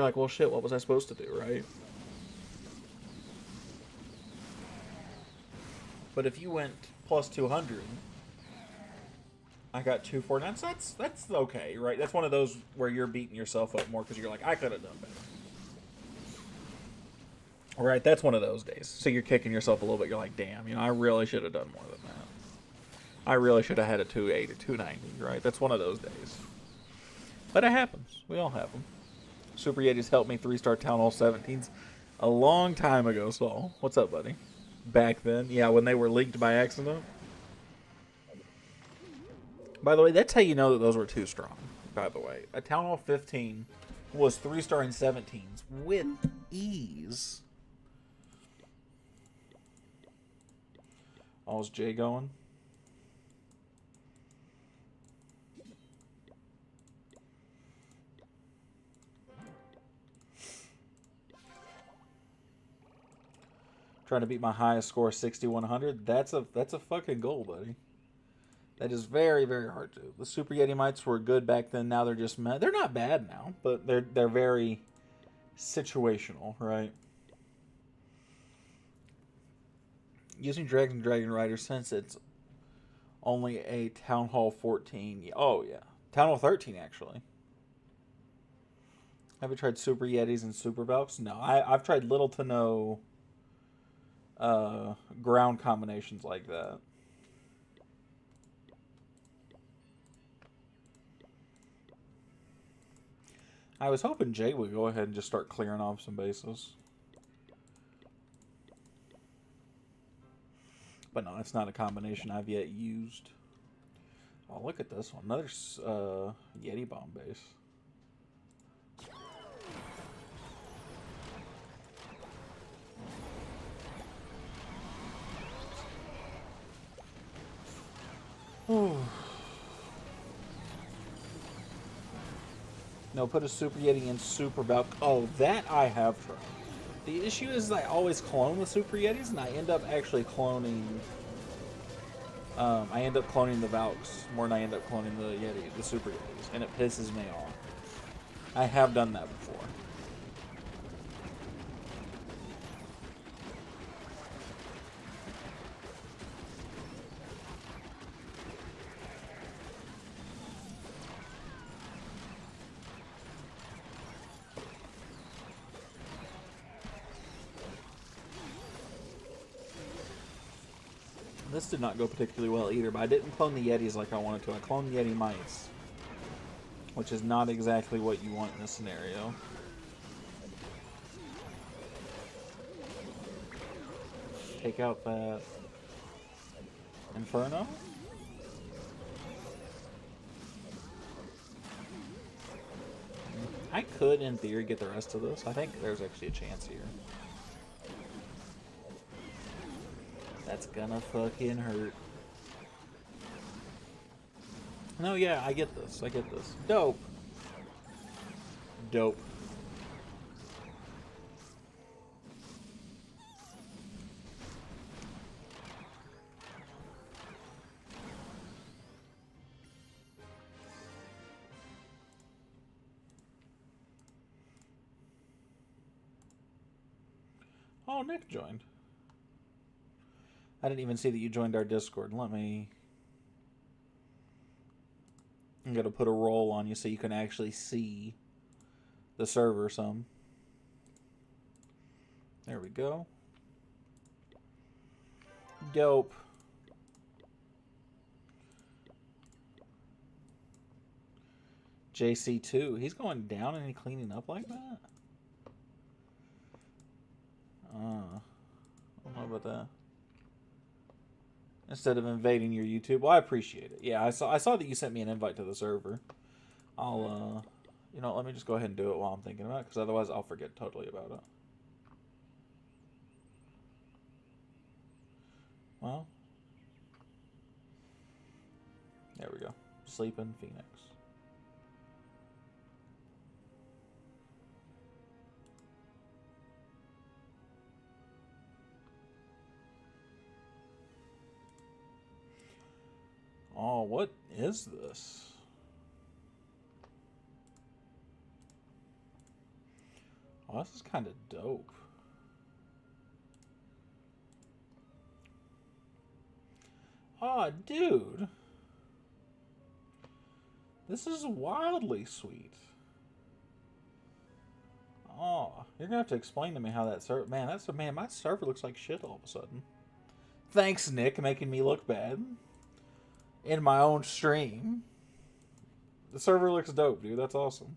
like, well, shit, what was I supposed to do, right? But if you went plus 200, I got 249, so that's okay, right? That's one of those where you're beating yourself up more because you're like, I could have done better. Right, that's one of those days. So you're kicking yourself a little bit. You're like, damn, I really should have done more than that. I really should have had a 280 or 290, right? That's one of those days. But it happens. We all have them. Super Yetis helped me 3-star Town Hall 17s a long time ago, Saul. What's up, buddy? Back then? Yeah, when they were leaked by accident. By the way, that's how you know that those were too strong, by the way. A Town Hall 15 was 3-star and 17s with ease. Oh, is Jay going? Trying to beat my highest score, 6,100. That's a fucking goal, buddy. That is very, very hard to. The Super Yeti Mites were good back then. Now they're just they're not bad now, but they're very situational, right? Using Dragon Rider since it's only a Town Hall 14. Oh yeah, Town Hall 13 actually. Have you tried Super Yetis and Super Valks? No, I've tried little to no ground combinations like that. I was hoping Jay would go ahead and just start clearing off some bases. But no, it's not a combination I've yet used. Oh, look at this one. Another Yeti bomb base. No, put a Super Yeti in Super Balc. Oh, that I have tried. The issue is I always clone the Super Yetis, and I end up actually cloning. I end up cloning the Valks more than I end up cloning the Yeti, the Super Yetis, and it pisses me off. I have done that before. This did not go particularly well either, but I didn't clone the Yetis like I wanted to. I cloned the Yeti mice, which is not exactly what you want in this scenario. Take out that Inferno. I could, in theory, get the rest of this. I think there's actually a chance here. That's gonna fucking hurt. No, yeah, I get this. I get this. Dope. Dope. Oh, Nick joined. I didn't even see that you joined our Discord. Let me... I'm going to put a roll on you so you can actually see the server some. There we go. Dope. JC2. He's going down and he cleaning up like that? I don't know about that. Instead of invading your YouTube. Well, I appreciate it. Yeah, I saw that you sent me an invite to the server. I'll, you know, let me just go ahead and do it while I'm thinking about it, because otherwise I'll forget totally about it. Well. There we go. Sleeping Phoenix. Oh, what is this? Oh, this is kind of dope. Oh, dude. This is wildly sweet. Oh, you're gonna have to explain to me how that server... Man, my server looks like shit all of a sudden. Thanks, Nick, making me look bad. In my own stream. The server looks dope, dude. That's awesome.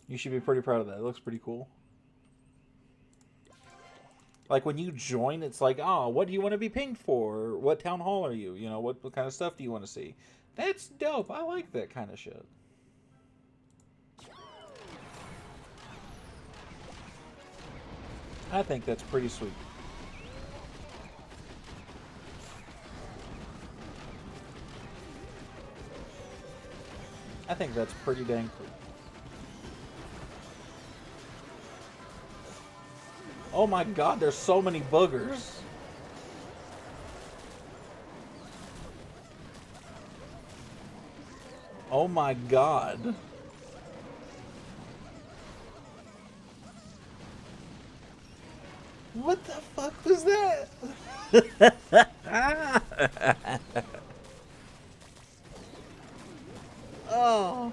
You should be pretty proud of that. It looks pretty cool. Like, when you join, it's like, oh, what do you want to be pinged for? What town hall are you? You know, what kind of stuff do you want to see? That's dope. I like that kind of shit. I think that's pretty sweet. I think that's pretty dang cool. Oh my god, there's so many boogers. Oh my god. What the fuck was that? Oh.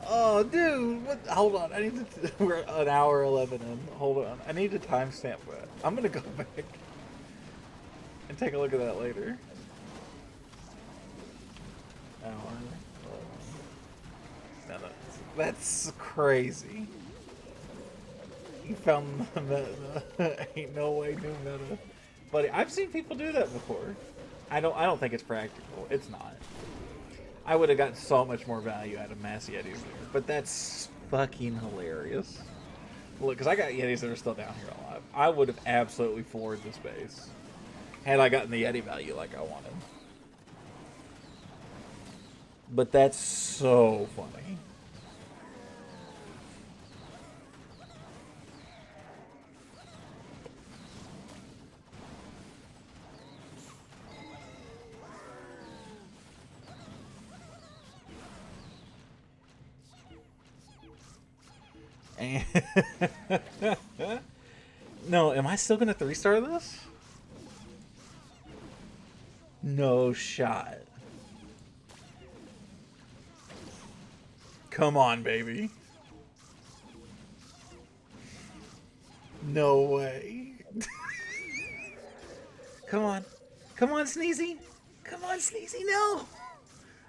Oh, dude. What? Hold on. I need to... We're an hour 11 in. Hold on. I need to timestamp that. I'm going to go back and take a look at that later. Hour. No, that's crazy. You found the meta. Ain't no way new meta. Buddy, I've seen people do that before. I don't think it's practical. It's not. I would have gotten so much more value out of Mass Yetis there. But that's fucking hilarious. Look, because I got Yetis that are still down here alive. I would have absolutely floored this base had I gotten the Yeti value like I wanted. But that's so funny. And no, am I still gonna 3-star this? No shot. Come on, baby. No way. Come on. Come on, Sneezy. Come on, Sneezy, no.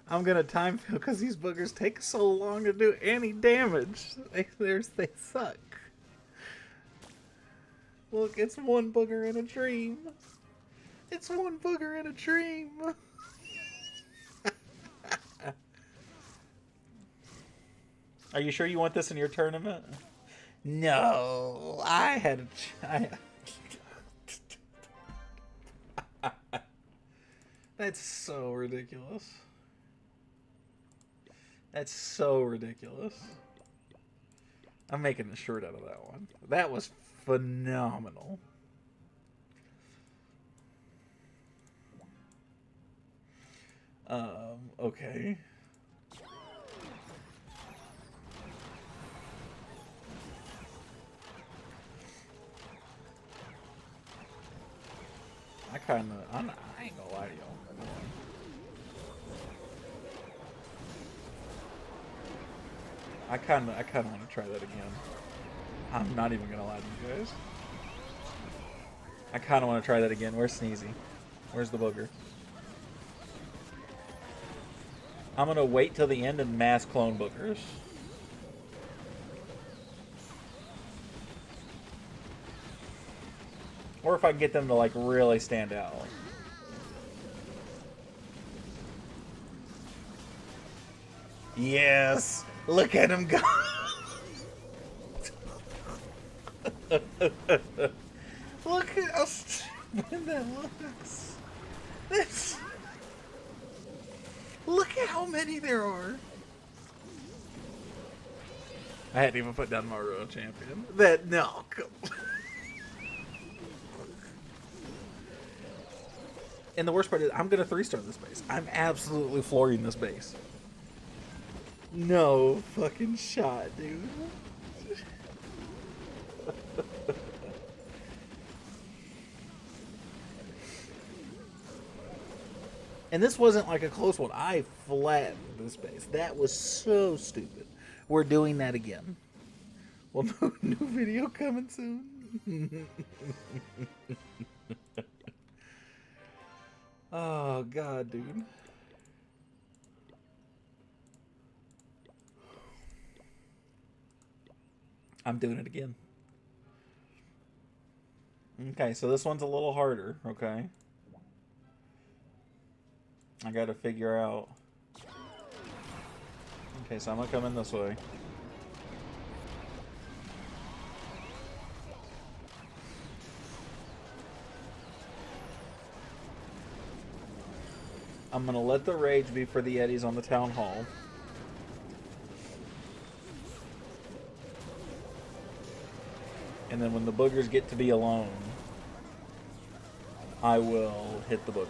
I'm gonna time fail because these boogers take so long to do any damage. They suck. Look, it's one booger in a dream. It's one booger in a dream. Are you sure you want this in your tournament? No, I had That's so ridiculous. That's so ridiculous. I'm making a shirt out of that one. That was phenomenal. Okay. I ain't gonna lie to y'all. I kinda want to try that again. I'm not even gonna lie to you guys. I kinda want to try that again. Where's Sneezy? Where's the booger? I'm gonna wait till the end and mass clone boogers. Or if I can get them to, like, really stand out. Yes! Look at him go! Look at how stupid that looks. That's... Look at how many there are. I hadn't even put down my royal champion. No, come on. And the worst part is, I'm going to 3-star this base. I'm absolutely flooring this base. No fucking shot, dude. And this wasn't like a close one. I flattened this base. That was so stupid. We're doing that again. Well, new video coming soon. Oh, God, dude. I'm doing it again. Okay, so this one's a little harder, okay? I gotta figure out... Okay, so I'm gonna come in this way. I'm going to let the rage be for the Yetis on the town hall. And then when the boogers get to be alone, I will hit the boogers.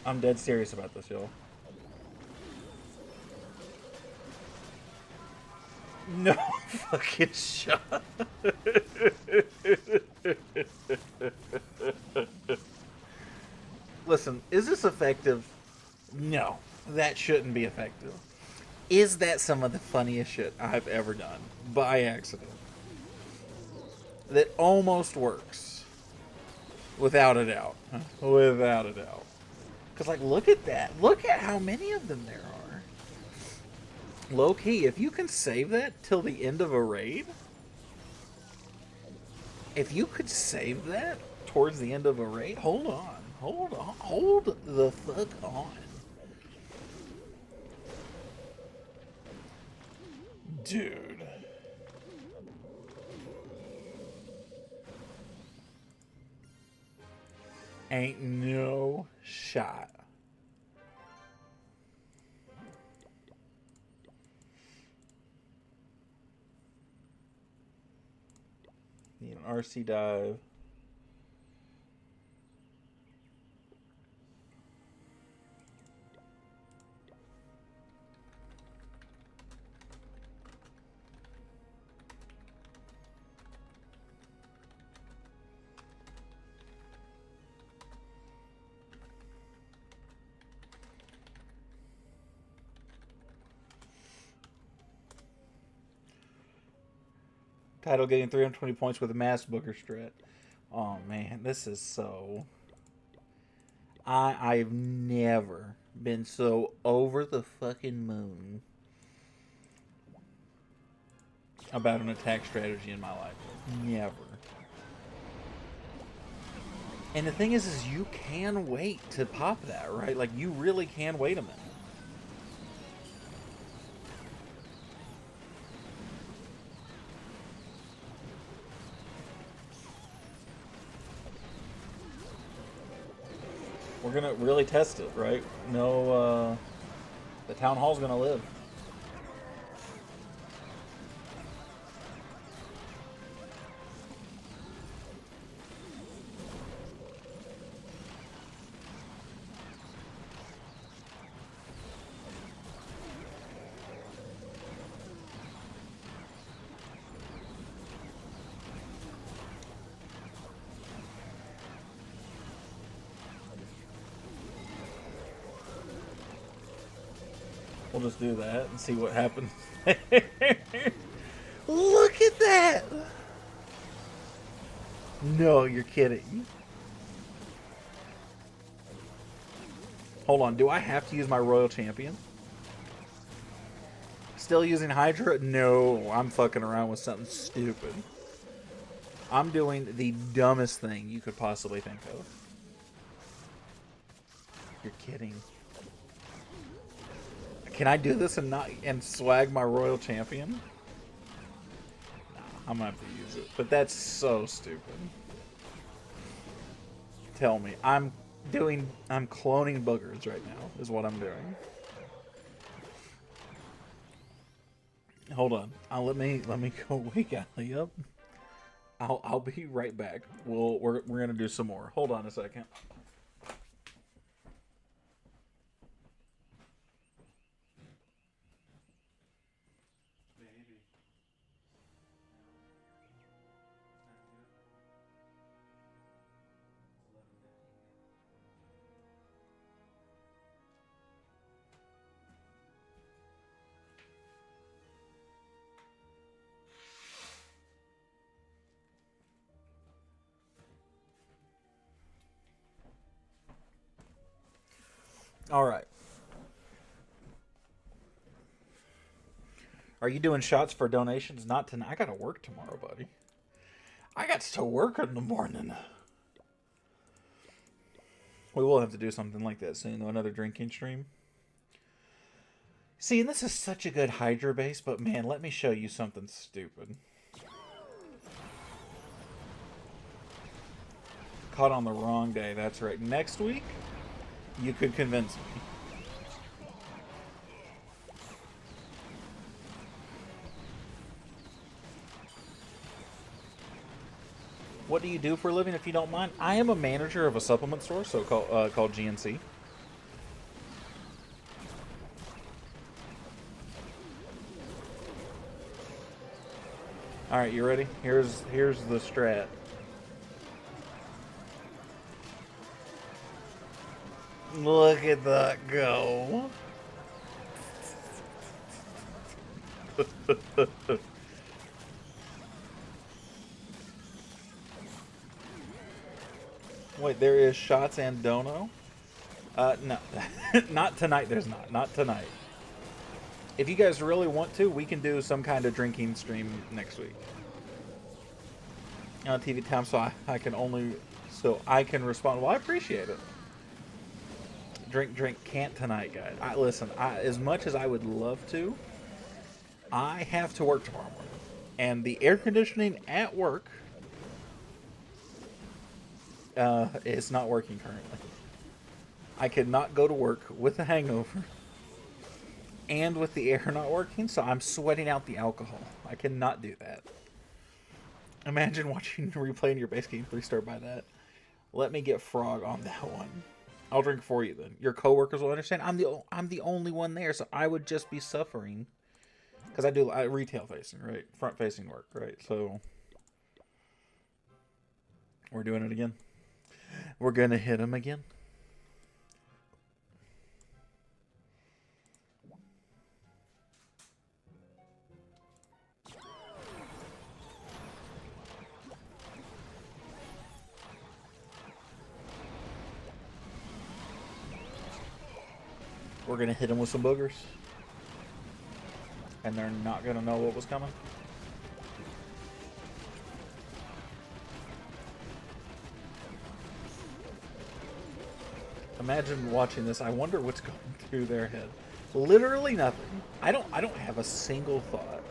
I'm dead serious about this, y'all. No fucking shot. Listen, is this effective? No, that shouldn't be effective. Is that some of the funniest shit I've ever done by accident? That almost works. Without a doubt. Without a doubt. Because, like, look at that. Look at how many of them there are. Low key, if you can save that till the end of a raid, if you could save that towards the end of a raid, hold on. Hold on. Hold the fuck on. Dude. Ain't no shot. Need an RC dive. Title getting 320 points with a mass booker strat. Oh man, this is so. I've never been so over the fucking moon about an attack strategy in my life. Never. And the thing is you can wait to pop that, right? Like, you really can wait a minute. We're gonna really test it, right? No, the town hall's gonna live. We'll just do that and see what happens. Look at that! No, you're kidding. Hold on, do I have to use my Royal Champion? Still using Hydra? No, I'm fucking around with something stupid. I'm doing the dumbest thing you could possibly think of. You're kidding. Can I do this and swag my Royal Champion? Nah, I'm gonna have to use it. But that's so stupid. Tell me. I'm cloning boogers right now, is what I'm doing. Hold on. Let me go wake Allie up. I'll be right back. We're gonna do some more. Hold on a second. All right. Are you doing shots for donations? Not tonight. I gotta work tomorrow, buddy. I got to work in the morning. We will have to do something like that soon, though. Another drinking stream. See, and this is such a good Hydra base, but man, let me show you something stupid. Caught on the wrong day. That's right. Next week, you could convince me. What do you do for a living, if you don't mind? I am a manager of a supplement store, so called GNC. All right, you ready? Here's the strat. Look at that go. Wait, there is shots and dono? No, not tonight. There's not. Not tonight. If you guys really want to, we can do some kind of drinking stream next week on TV time. So I can respond. Well, I appreciate it. Drink can't tonight, guys. Listen. As much as I would love to, I have to work tomorrow morning, and the air conditioning at work is not working currently. I could not go to work with a hangover and with the air not working, so I'm sweating out the alcohol. I cannot do that. Imagine watching replaying your base game 3-star by that. Let me get Frog on that one. I'll drink for you then. Your coworkers will understand. I'm the only one there, so I would just be suffering because I do retail facing, right? Front facing work, right? So we're doing it again. We're gonna hit him again. We're gonna hit them with some boogers. And they're not gonna know what was coming. Imagine watching this. I wonder what's going through their head. Literally nothing. I don't have a single thought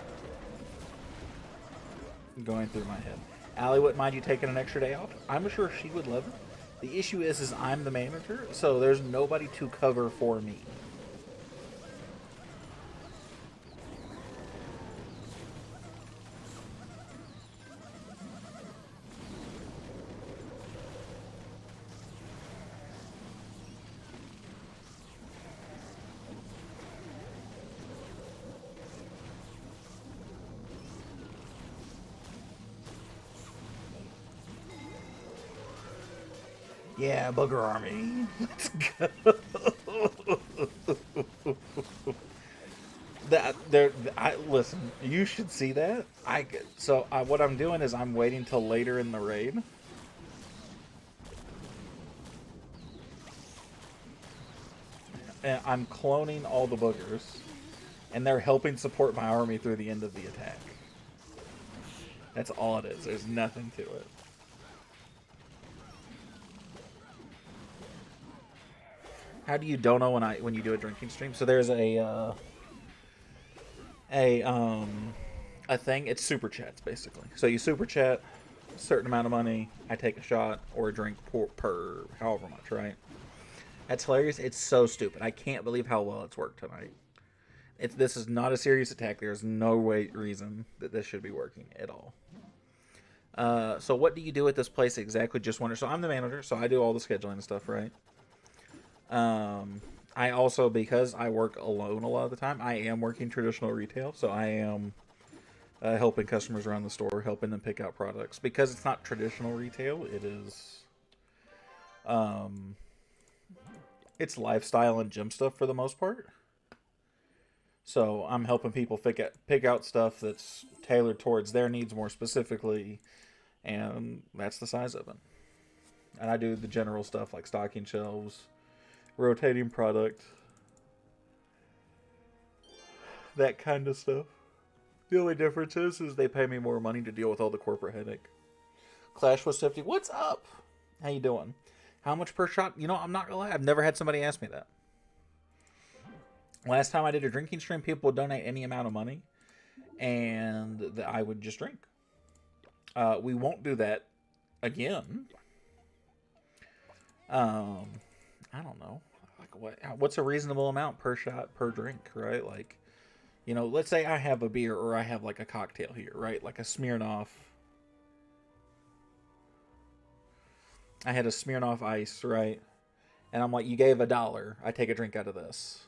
going through my head. Allie wouldn't mind you taking an extra day off. I'm sure she would love it. The issue is I'm the manager, so there's nobody to cover for me. Yeah, Booger Army. Let's go. Listen. You should see that. What I'm doing is I'm waiting till later in the raid. And I'm cloning all the boogers, and they're helping support my army through the end of the attack. That's all it is. There's nothing to it. How do you dono when you do a drinking stream? So there's a thing. It's super chats basically. So you super chat a certain amount of money. I take a shot or a drink per however much, right? That's hilarious. It's so stupid. I can't believe how well it's worked tonight. This is not a serious attack. There's no reason that this should be working at all. So what do you do at this place exactly? Just wonder. So I'm the manager, so I do all the scheduling and stuff, right? I also, because I work alone a lot of the time, I am working traditional retail, so I am helping customers around the store, helping them pick out products. Because it's not traditional retail, it is it's lifestyle and gym stuff for the most part. So I'm helping people pick out stuff that's tailored towards their needs more specifically, and that's the size of it. And I do the general stuff like stocking shelves, rotating product, that kind of stuff. The only difference is they pay me more money to deal with all the corporate headache. Clash with 50. What's up? How you doing? How much per shot? You know, I'm not gonna lie. I've never had somebody ask me that. Last time I did a drinking stream, people would donate any amount of money, and I would just drink. We won't do that again. I don't know. Like what's a reasonable amount per shot per drink, right? Like, you know, let's say I have a beer or I have like a cocktail here, right? Like a Smirnoff. I had a Smirnoff Ice, right? And I'm like, you gave $1. I take a drink out of this.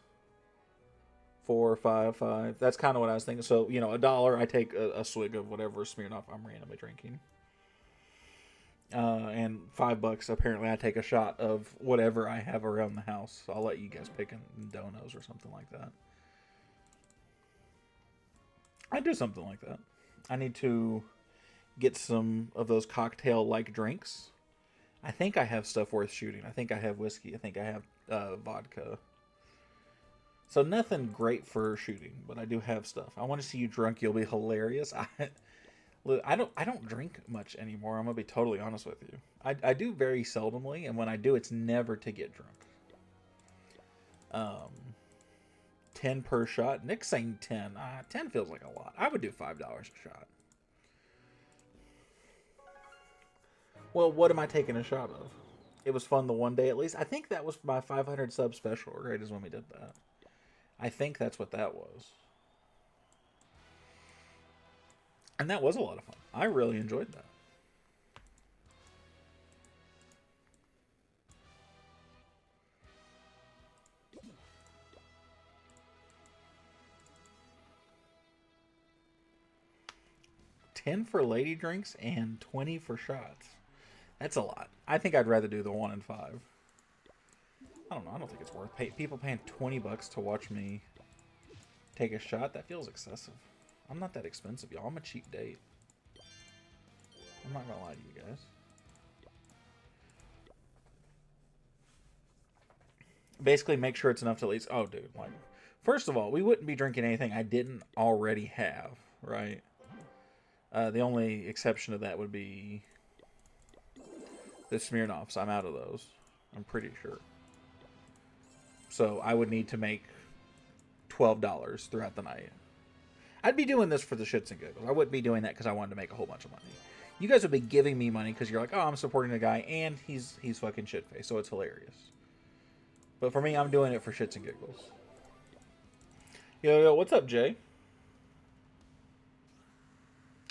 4, 5, 5. That's kind of what I was thinking. So, you know, $1, I take a swig of whatever Smirnoff I'm randomly drinking. And $5, apparently I take a shot of whatever I have around the house. So I'll let you guys pick in donos or something like that. I do something like that. I need to get some of those cocktail-like drinks. I think I have stuff worth shooting. I think I have whiskey. I think I have vodka. So nothing great for shooting, but I do have stuff. I want to see you drunk. You'll be hilarious. I don't drink much anymore. I'm gonna be totally honest with you. I do very seldomly, and when I do, it's never to get drunk. 10 per shot. Nick's saying 10. 10 feels like a lot. I would do $5 a shot. Well, what am I taking a shot of? It was fun the one day at least. I think that was my 500 sub special, right? Is when we did that. I think that's what that was. And that was a lot of fun. I really enjoyed that. $10 for lady drinks and 20 for shots. That's a lot. I think I'd rather do the 1 and 5. I don't know. I don't think it's worth people paying $20 to watch me take a shot. That feels excessive. I'm not that expensive, y'all. I'm a cheap date. I'm not gonna lie to you guys. Basically, make sure it's enough to at least. Oh, dude. Like, first of all, we wouldn't be drinking anything I didn't already have, right? The only exception to that would be the Smirnoffs. I'm out of those. I'm pretty sure. So I would need to make $12 throughout the night. I'd be doing this for the shits and giggles. I wouldn't be doing that because I wanted to make a whole bunch of money. You guys would be giving me money because you're like, oh, I'm supporting a guy and he's fucking shit-faced, so it's hilarious. But for me, I'm doing it for shits and giggles. Yo, what's up, Jay?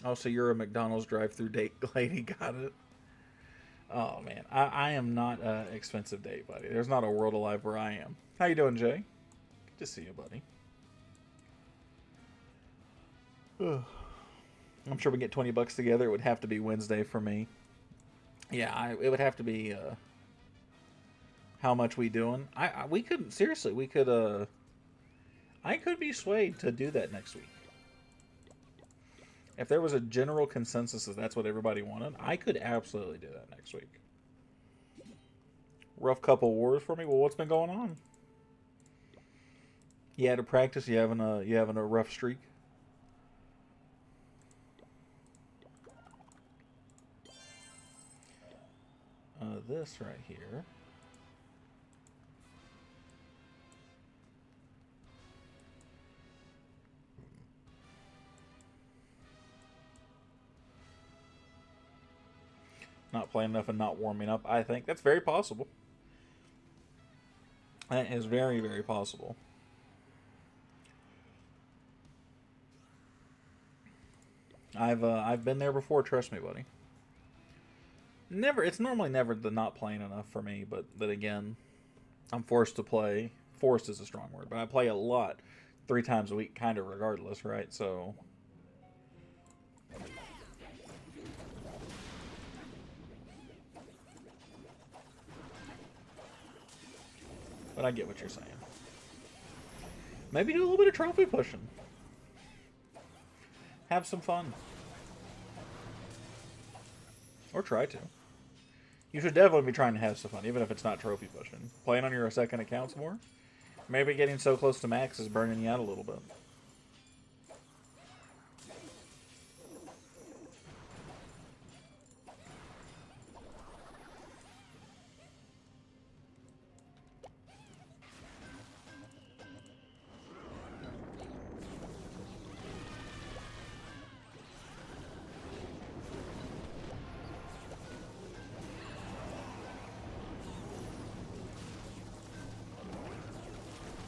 Oh, so you're a McDonald's drive-through date lady. Got it. Oh, man. I am not an expensive date, buddy. There's not a world alive where I am. How you doing, Jay? Good to see you, buddy. I'm sure we get $20 together. It would have to be Wednesday for me. Yeah, it would have to be. How much we doing? We could seriously. We could. I could be swayed to do that next week. If there was a general consensus that that's what everybody wanted, I could absolutely do that next week. Rough couple wars for me. Well, what's been going on? You had to practice. You having a rough streak? This right here. Not playing enough and not warming up. I think that's very possible. That is very, very possible. I've been there before. Trust me, buddy. Never. It's normally never the not playing enough for me, but then again, I'm forced to play. Forced is a strong word, but I play a lot, 3 times a week, kind of regardless, right? So. But I get what you're saying. Maybe do a little bit of trophy pushing. Have some fun. Or try to. You should definitely be trying to have some fun, even if it's not trophy pushing. Playing on your second accounts more? Maybe getting so close to max is burning you out a little bit.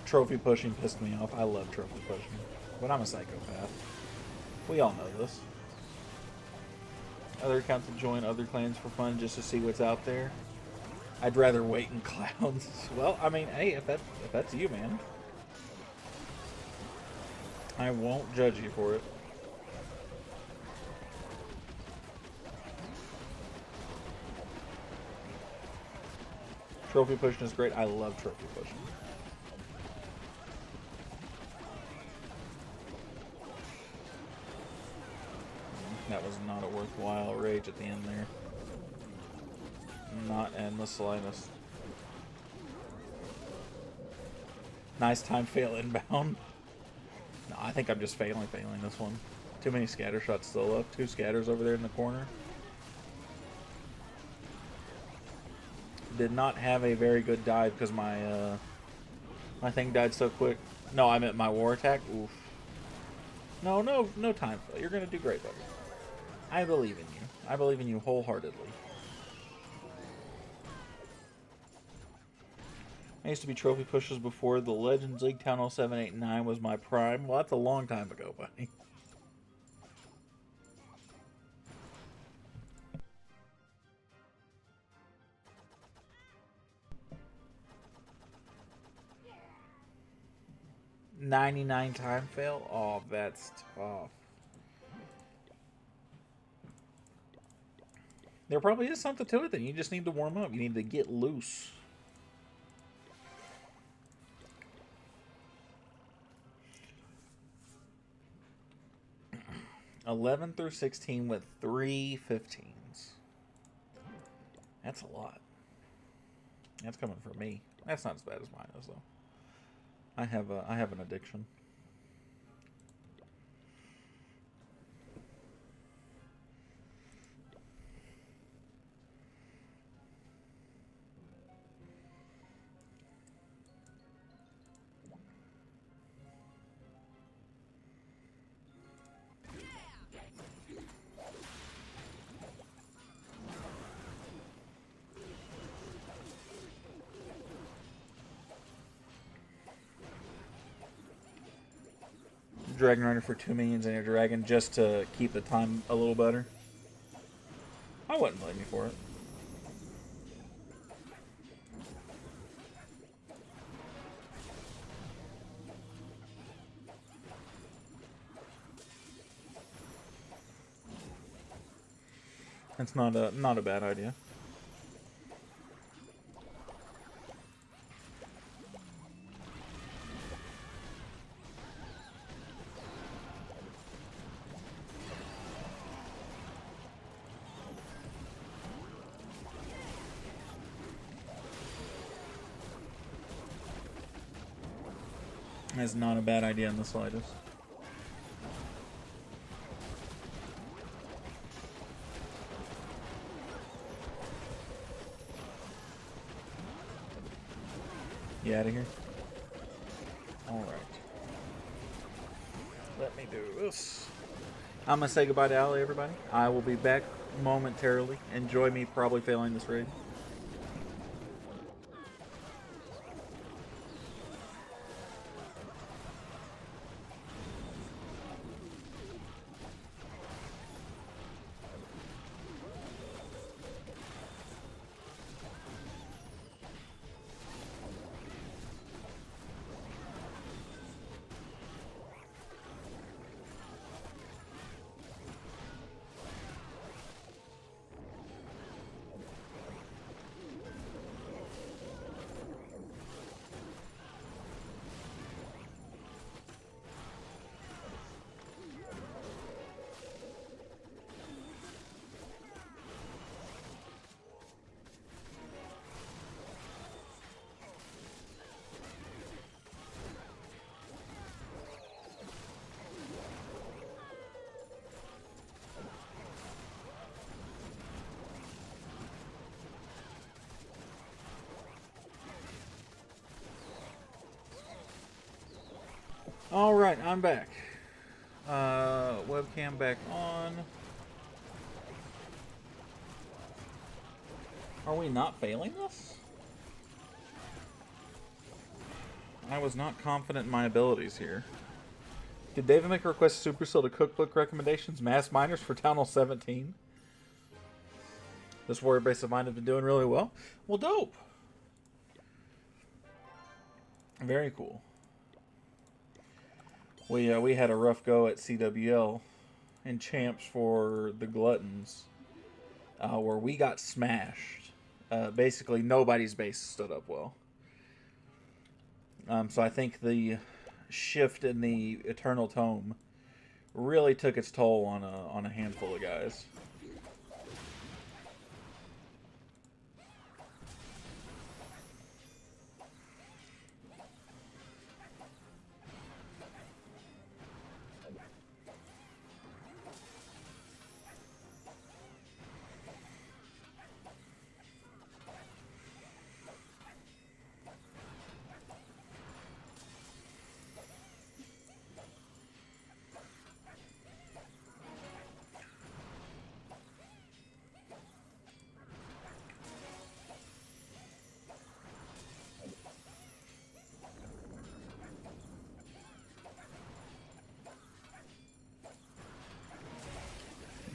Trophy pushing pissed me off. I love trophy pushing. But I'm a psychopath. We all know this. Other accounts will join other clans for fun just to see what's out there. I'd rather wait in clouds. Well, I mean, hey, if that's you, man. I won't judge you for it. Trophy pushing is great. I love trophy pushing. That was not a worthwhile rage at the end there. Not in the slightest. Nice time fail inbound. No, I think I'm just failing this one. Too many scatter shots still up. 2 scatters over there in the corner. Did not have a very good dive because my my thing died so quick. No, I meant my war attack. Oof. No time fail. You're gonna do great, buddy. I believe in you. I believe in you wholeheartedly. I used to be trophy pushers before the Legends League. Town Hall 7, 8, 9 was my prime. Well, that's a long time ago, buddy. $99 time fail? Oh, that's tough. There probably is something to it then. You just need to warm up. You need to get loose. 11 through 16 with 3 15s. That's a lot. That's coming from me. That's not as bad as mine is, though. I have an addiction. Dragon Rider for 2 minions and your dragon just to keep the time a little better. I wouldn't blame you for it. That's not a bad idea. That's not a bad idea in the slightest. You out of here? Alright. Let me do this. I'm going to say goodbye to Allie, everybody. I will be back momentarily. Enjoy me probably failing this raid. Alright, I'm back. Webcam back on. Are we not failing this? I was not confident in my abilities here. Did David make a request to Supercell to cookbook recommendations? Mass Miners for Town Hall 17? This warrior base of mine has been doing really well. Well, dope. Very cool. We had a rough go at CWL in champs for the Gluttons, where we got smashed. Basically, nobody's base stood up well. So I think the shift in the Eternal Tome really took its toll on a handful of guys.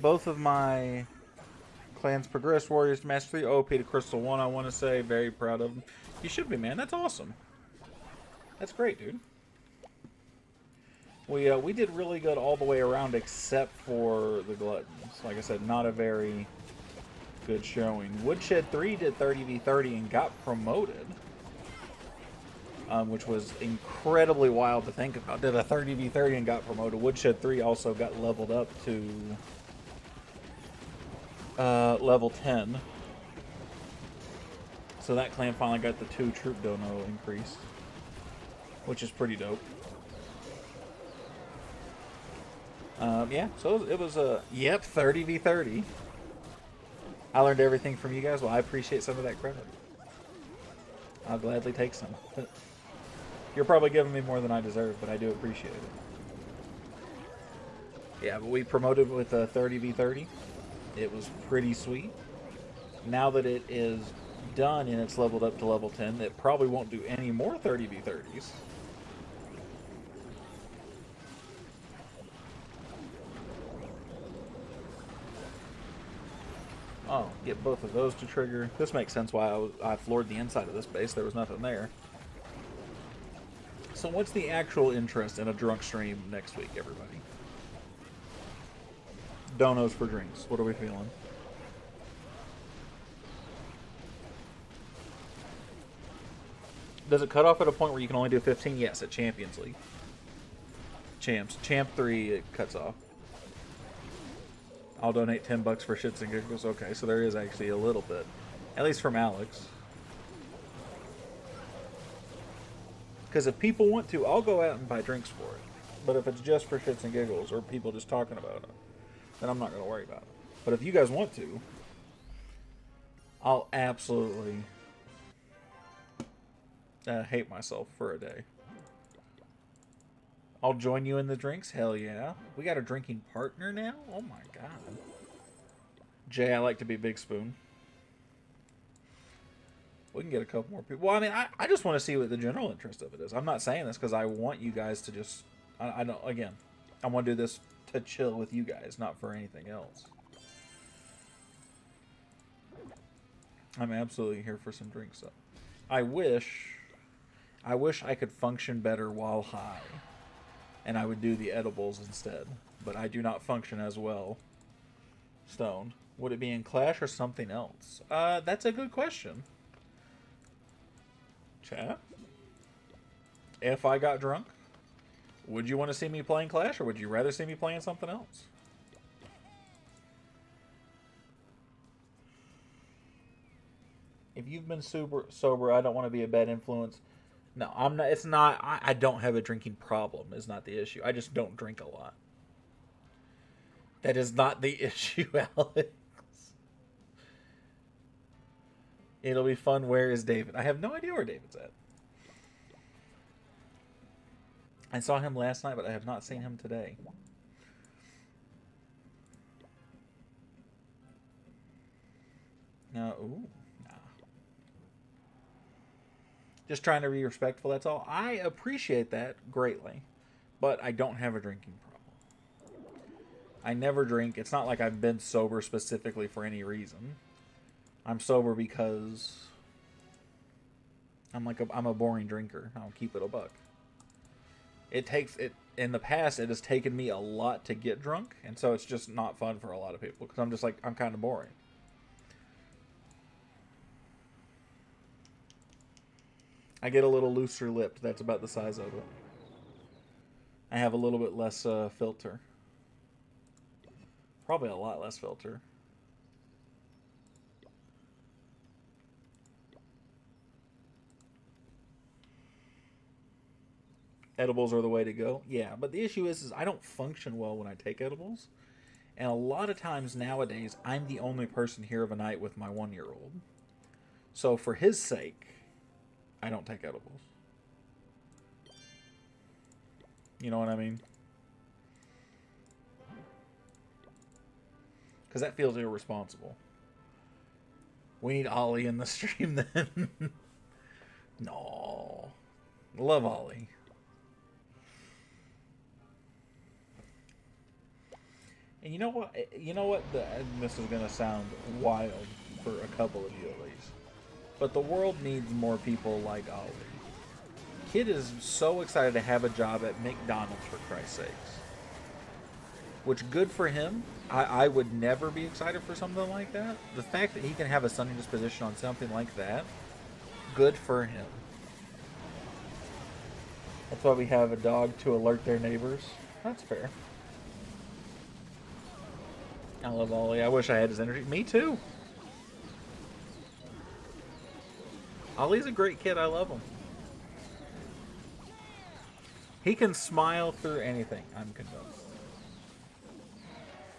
both of my clans progressed. Warriors to Master 3, OP to Crystal 1, I want to say. Very proud of them. You should be, man. That's awesome. That's great, dude. We did really good all the way around except for the Gluttons. Like I said, not a very good showing. Woodshed 3 did 30v30 and got promoted. Which was incredibly wild to think about. Did a 30v30 and got promoted. Woodshed 3 also got leveled up to level 10. So that clan finally got the 2 troop dono increase, which is pretty dope. Yeah, so it was a, yep, 30v30. I learned everything from you guys. Well, I appreciate some of that credit. I'll gladly take some. You're probably giving me more than I deserve, but I do appreciate it. Yeah, but we promoted with a 30v30. It was pretty sweet. Now that it is done and it's leveled up to level 10, it probably won't do any more 30v30s. Oh, get both of those to trigger. This makes sense why I floored the inside of this base. There was nothing there. So what's the actual interest in a drunk stream next week, everybody? Donos for drinks. What are we feeling? Does it cut off at a point where you can only do 15? Yes, at Champions League. Champs. Champ 3, it cuts off. I'll donate $10 for shits and giggles. Okay, so there is actually a little bit. At least from Alex. Because if people want to, I'll go out and buy drinks for it. But if it's just for shits and giggles, or people just talking about it, then I'm not going to worry about it. But if you guys want to, I'll absolutely hate myself for a day. I'll join you in the drinks. Hell yeah. We got a drinking partner now? Oh my god. Jay, I like to be Big Spoon. We can get a couple more people. Well, I mean, I just want to see what the general interest of it is. I'm not saying this because I want you guys to just... I don't... Again, I want to do this to chill with you guys, not for anything else. I'm absolutely here for some drinks, though. I wish I could function better while high. And I would do the edibles instead. But I do not function as well stoned. Would it be in Clash or something else? That's a good question. Chat? If I got drunk, would you want to see me playing Clash or would you rather see me playing something else? If you've been sober, I don't want to be a bad influence. No, I'm not. It's not. I don't have a drinking problem. Is not the issue. I just don't drink a lot. That is not the issue, Alex. It'll be fun. Where is David? I have no idea where David's at. I saw him last night, but I have not seen him today. No. Ooh. Just trying to be respectful, that's all. I appreciate that greatly, but I don't have a drinking problem. I never drink. It's not like I've been sober specifically for any reason. I'm sober because I'm a boring drinker. I'll keep it a buck. In the past, it has taken me a lot to get drunk, and so it's just not fun for a lot of people because I'm just like, I'm kind of boring. I get a little looser lipped. That's about the size of it. I have a little bit less filter. Probably a lot less filter. Edibles are the way to go. Yeah, but the issue is I don't function well when I take edibles. And a lot of times nowadays, I'm the only person here of a night with my 1-year-old. So for his sake, I don't take edibles. You know what I mean? Because that feels irresponsible. We need Ollie in the stream then. No. Love Ollie. And you know what? You know what? And this is gonna sound wild for a couple of you at least, but the world needs more people like Ollie. Kid is so excited to have a job at McDonald's for Christ's sakes. Which good for him. I would never be excited for something like that. The fact that he can have a sunny disposition on something like that, good for him. That's why we have a dog to alert their neighbors. That's fair. I love Ollie. I wish I had his energy. Me too. Ollie's a great kid. I love him. He can smile through anything. I'm convinced.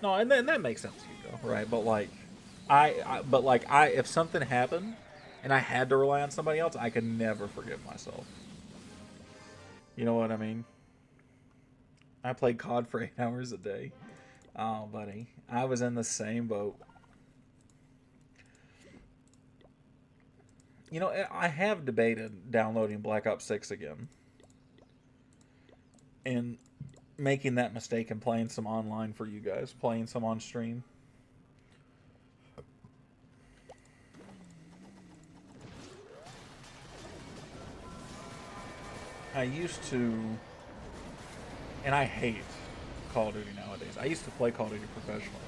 No, and then that makes sense, Hugo, right? But like, if something happened, and I had to rely on somebody else, I could never forgive myself. You know what I mean? I played COD for 8 hours a day. Oh, buddy, I was in the same boat. You know, I have debated downloading Black Ops 6 again. And making that mistake and playing some online for you guys. Playing some on stream. I used to... And I hate Call of Duty nowadays. I used to play Call of Duty professionally.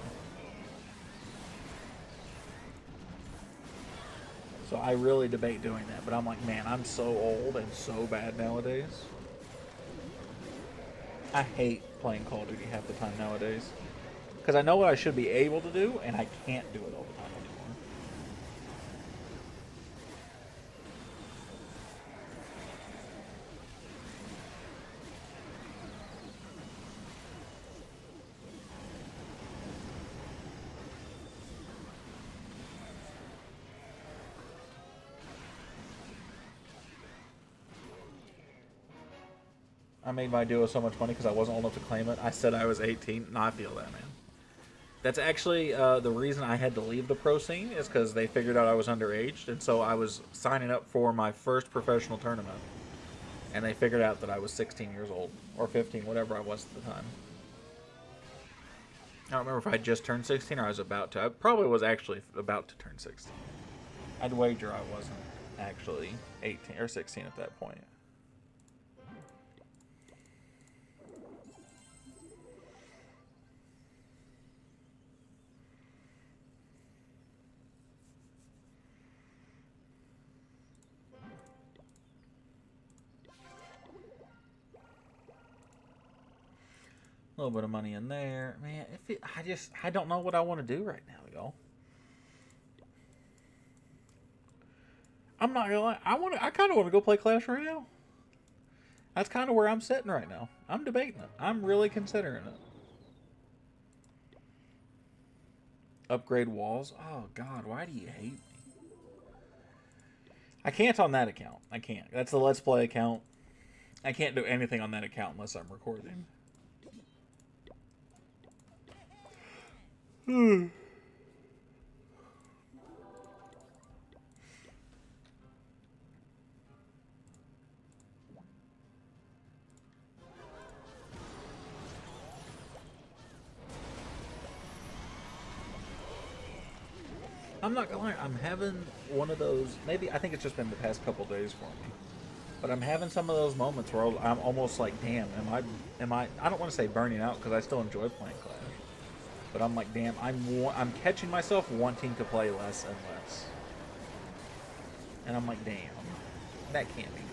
So I really debate doing that. But I'm like, man, I'm so old and so bad nowadays. I hate playing Call of Duty half the time nowadays. Because I know what I should be able to do, and I can't do it all the time anymore. I made my duo so much money because I wasn't old enough to claim it. I said I was 18. No, I feel that, man. That's actually the reason I had to leave the pro scene is because they figured out I was underage, and so I was signing up for my first professional tournament, and they figured out that I was 16 years old, or 15, whatever I was at the time. I don't remember if I just turned 16 or I was about to. I probably was actually about to turn 16. I'd wager I wasn't actually 18 or 16 at that point. A little bit of money in there, man. I don't know what I want to do right now, y'all. I'm not gonna lie. I kind of want to go play Clash Royale. That's kind of where I'm sitting right now. I'm debating it. I'm really considering it. Upgrade walls. Oh God, why do you hate me? I can't on that account. I can't. That's the Let's Play account. I can't do anything on that account unless I'm recording. I'm not gonna lie, I'm having one of those, maybe, I think it's just been the past couple days for me, but I'm having some of those moments where I'm almost like, damn, I don't want to say burning out, because I still enjoy playing Clash, but I'm like, damn, I'm catching myself wanting to play less and less, and I'm like, damn, that can't be good.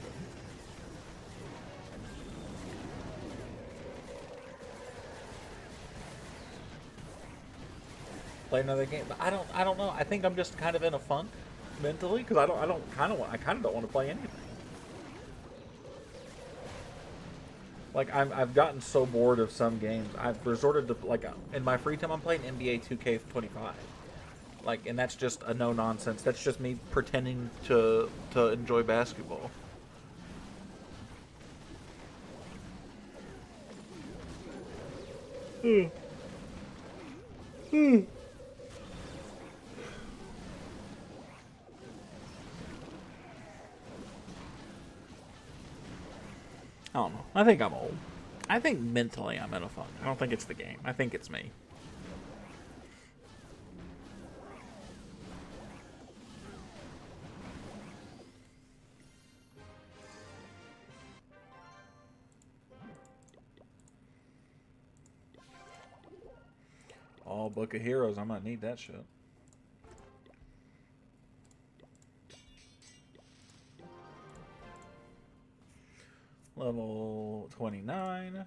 Play another game, but I don't know. I think I'm just kind of in a funk mentally because I kind of don't want to play anything. Like I've gotten so bored of some games. I've resorted to like in my free time I'm playing NBA 2K25. Like, and that's just a no nonsense. That's just me pretending to enjoy basketball. I don't know. I think I'm old. I think mentally I'm in a funk. I don't think it's the game. I think it's me. Book of Heroes. I might need that shit. Level 29.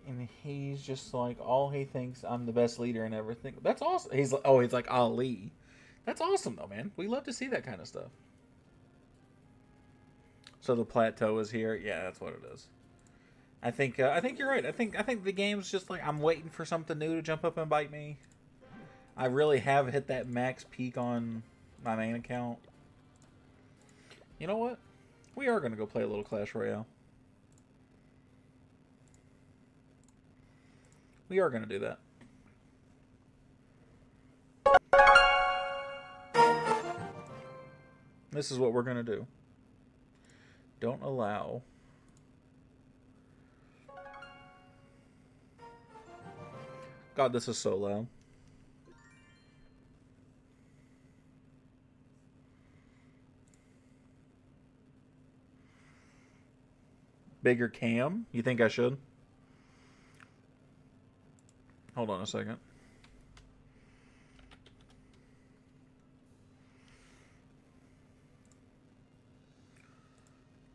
And he's just like, all he thinks, I'm the best leader and everything. That's awesome. He's like, oh, he's like Ali. That's awesome though, man. We love to see that kind of stuff. So the plateau is here. Yeah, that's what it is. I think you're right. I think the game's just like, I'm waiting for something new to jump up and bite me. I really have hit that max peak on my main account. You know what? We are gonna go play a little Clash Royale. We are gonna do that. This is what we're gonna do. Don't allow. God, this is so loud. Bigger cam? You think I should? Hold on a second.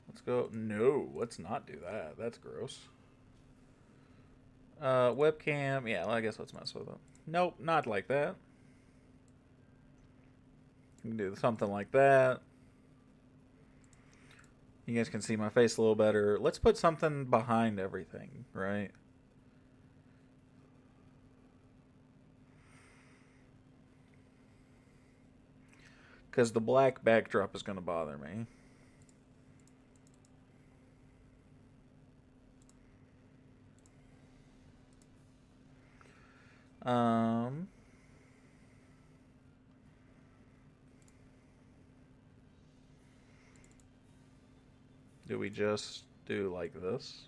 Let's go. No, let's not do that. That's gross. Webcam. Yeah, well, I guess let's mess with it. Nope, not like that. You can do something like that. You guys can see my face a little better. Let's put something behind everything, right? Because the black backdrop is going to bother me. Do we just do like this?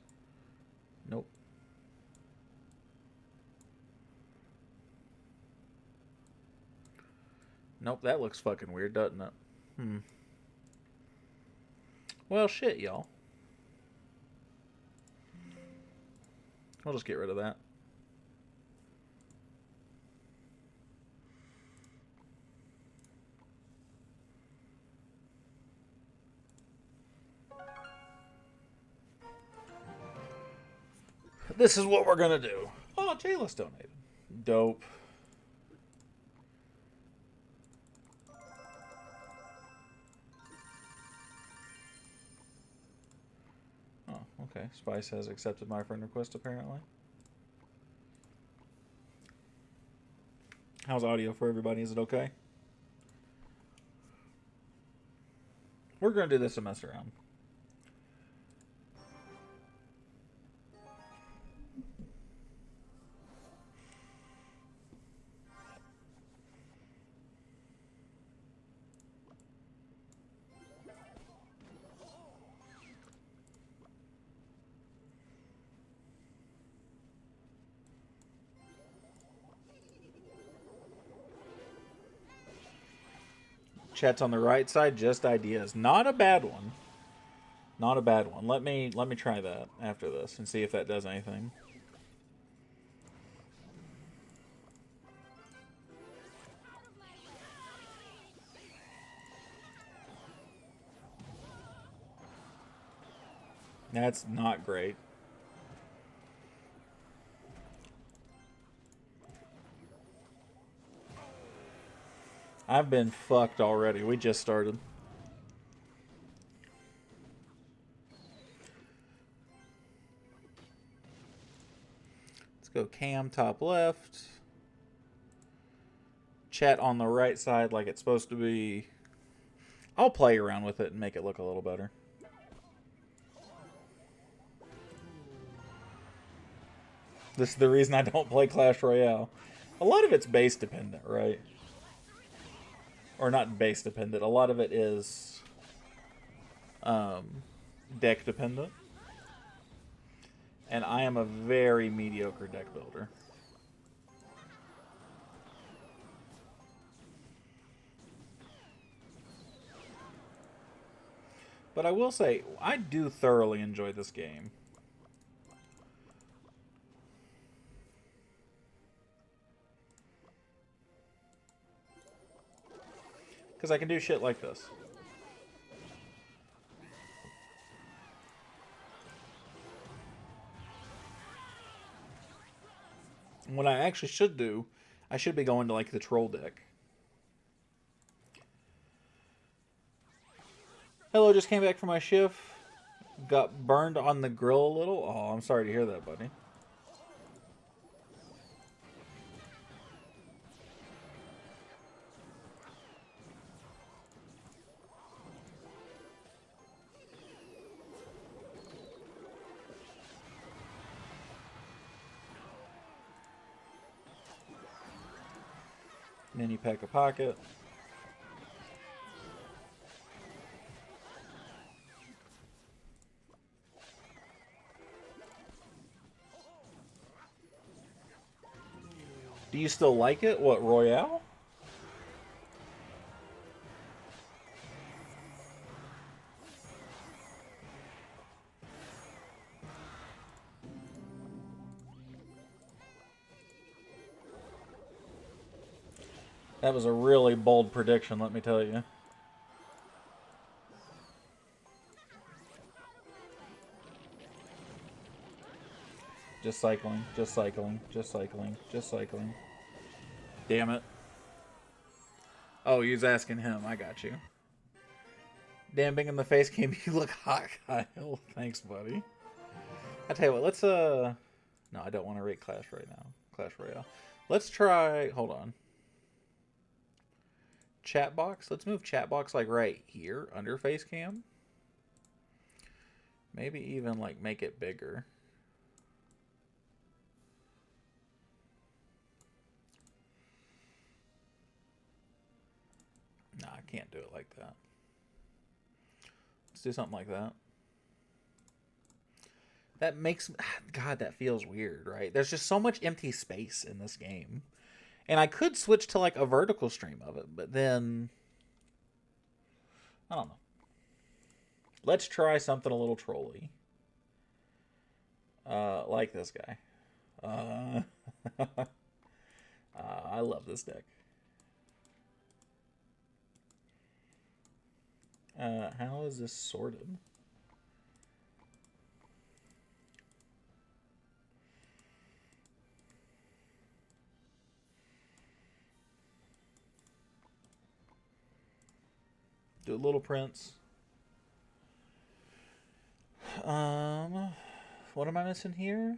Nope. Nope, that looks fucking weird, doesn't it? Well, shit, y'all. We'll just get rid of that. This is what we're gonna do. Oh, Jayless donated. Dope. Oh, okay. Spice has accepted my friend request, apparently. How's audio for everybody? Is it okay? We're gonna do this and mess around. Chat's on the right side, just ideas. Not a bad one. Not a bad one. Let me try that after this and see if that does anything. That's not great. I've been fucked already. We just started. Let's go cam top left. chat on the right side like it's supposed to be. I'll play around with it and make it look a little better. This is the reason I don't play Clash Royale. A lot of it's base dependent, right? Or not base dependent. A lot of it is deck dependent. And I am a very mediocre deck builder. But I will say, I do thoroughly enjoy this game. Because I can do shit like this. What I actually should do, I should be going to like the troll deck. Hello, just came back from my shift. Got burned on the grill a little. Oh, I'm sorry to hear that, buddy. Mini pack a pocket. Do you still like it? What, Royale? That was a really bold prediction, let me tell you. Just cycling, just cycling, just cycling, just cycling. Damn it. Oh, he was asking him. I got you. Damn, big in the face came. You look hot, Kyle. Thanks, buddy. I tell you what, let's, No, I don't want to rate Clash right now. Clash Royale. Let's try, hold on. Chat box. Let's move chat box like right here under face cam. Maybe even like make it bigger. Nah, I can't do it like that. Let's do something like that. That makes... God, that feels weird, right? There's just so much empty space in this game. And I could switch to like a vertical stream of it, but then... I don't know. Let's try something a little trolly. Like this guy. I love this deck. How is this sorted? Do a Little Prince. What am I missing here?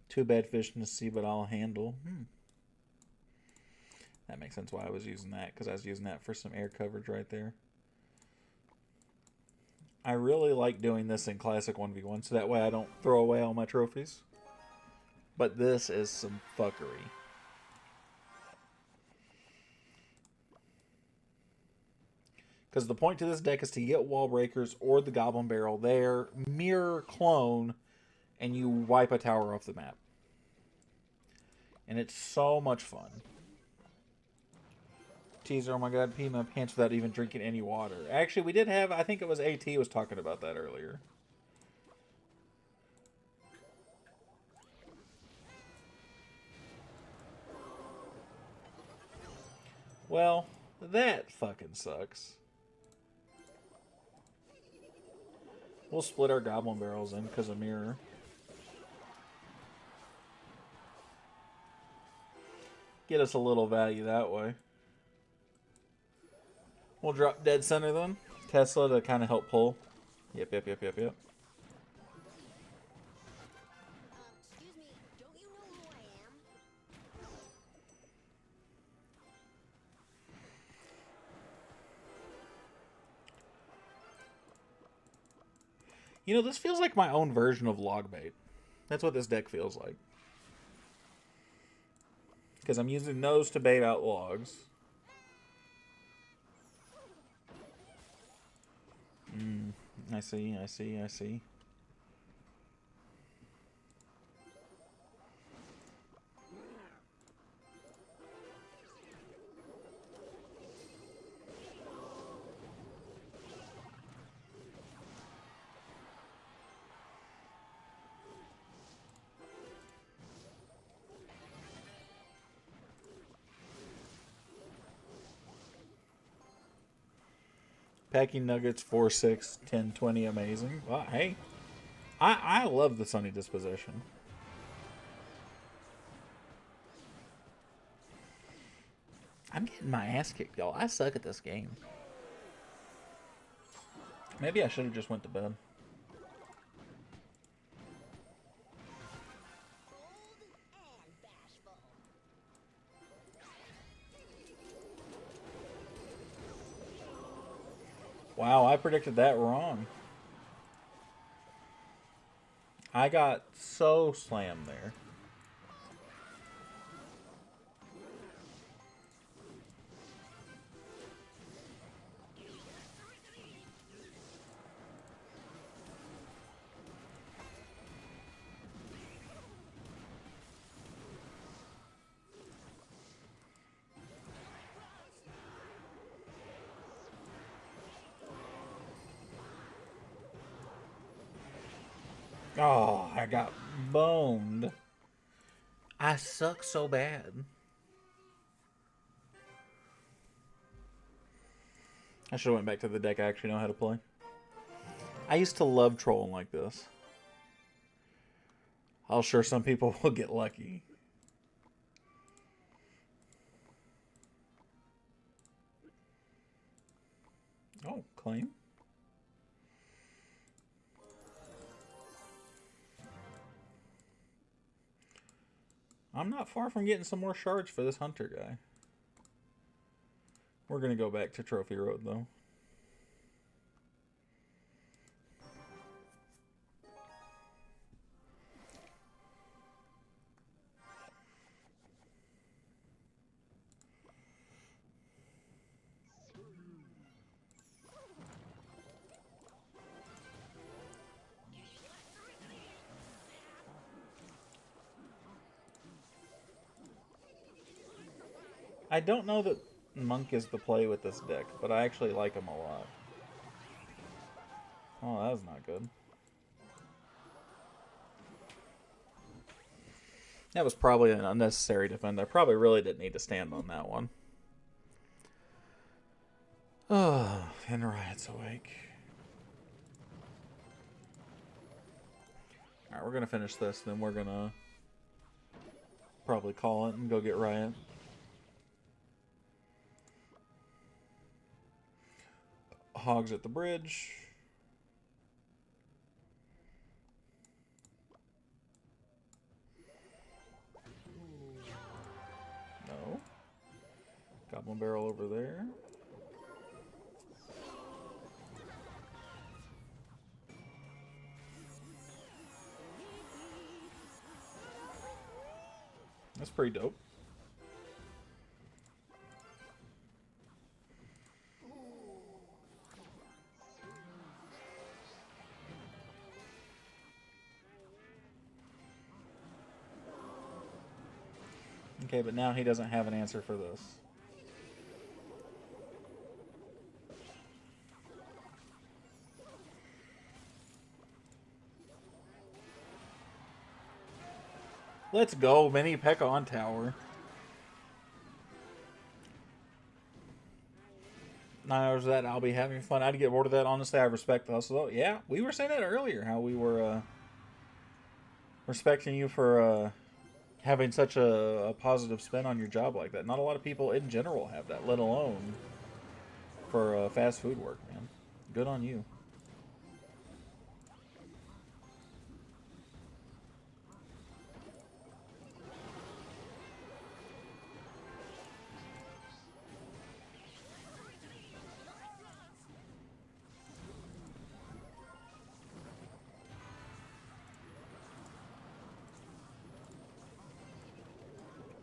Too bad fish in the sea, but I'll handle. That makes sense why I was using that, because I was using that for some air coverage right there. I really like doing this in Classic 1v1, so that way I don't throw away all my trophies. But this is some fuckery. Because the point to this deck is to get Wall Breakers or the Goblin Barrel there, mirror clone, and you wipe a tower off the map. And it's so much fun. Teaser, oh my god, pee my pants without even drinking any water. Actually, we did have, I think it was AT was talking about that earlier. Well, that fucking sucks. We'll split our Goblin Barrels in because of mirror. Get us a little value that way. We'll drop dead center then. Tesla to kind of help pull. Yep. Excuse me, don't you know who I am? You know, this feels like my own version of log bait. That's what this deck feels like. Because I'm using those to bait out logs. I see. Packing nuggets, 4, 6, 10, 20, amazing. Well, hey, I love the Sunny disposition. I'm getting my ass kicked, y'all. I suck at this game. Maybe I should have just went to bed. Bold and bashful. Wow, I predicted that wrong. I got so slammed there. Oh, I got boned. I suck so bad. I should have went back to the deck I actually know how to play. I used to love trolling like this. I'm sure some people will get lucky. Oh, claim. I'm not far from getting some more shards for this hunter guy. We're going to go back to Trophy Road, though. I don't know that Monk is the play with this deck, but I actually like him a lot. Oh, that was not good. That was probably an unnecessary defend. I probably really didn't need to stand on that one. Oh, and Riot's awake. Alright, we're going to finish this, then we're going to probably call it and go get Riot. Hogs at the bridge. No. Goblin barrel over there. That's pretty dope. Okay, but now he doesn't have an answer for this. Let's go, Mini P.E.K.K.A on tower. 9 hours of that, I'll be having fun. I'd get bored of that. Honestly, I respect the hustle. Yeah, we were saying that earlier, how we were respecting you for having such a positive spin on your job like that. Not a lot of people in general have that, let alone for fast food work, man. Good on you.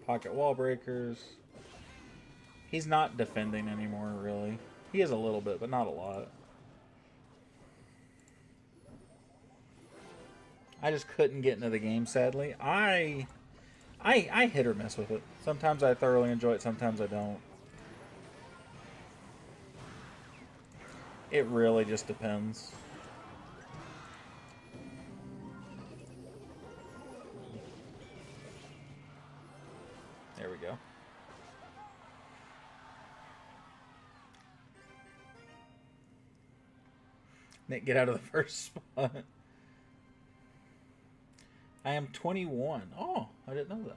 Pocket wall breakers. He's not defending anymore, really. He is a little bit, but not a lot. I just couldn't get into the game, sadly. I hit or miss with it. Sometimes I thoroughly enjoy it, sometimes I don't. It really just depends. There we go. Nick, get out of the first spot. I am 21. Oh, I didn't know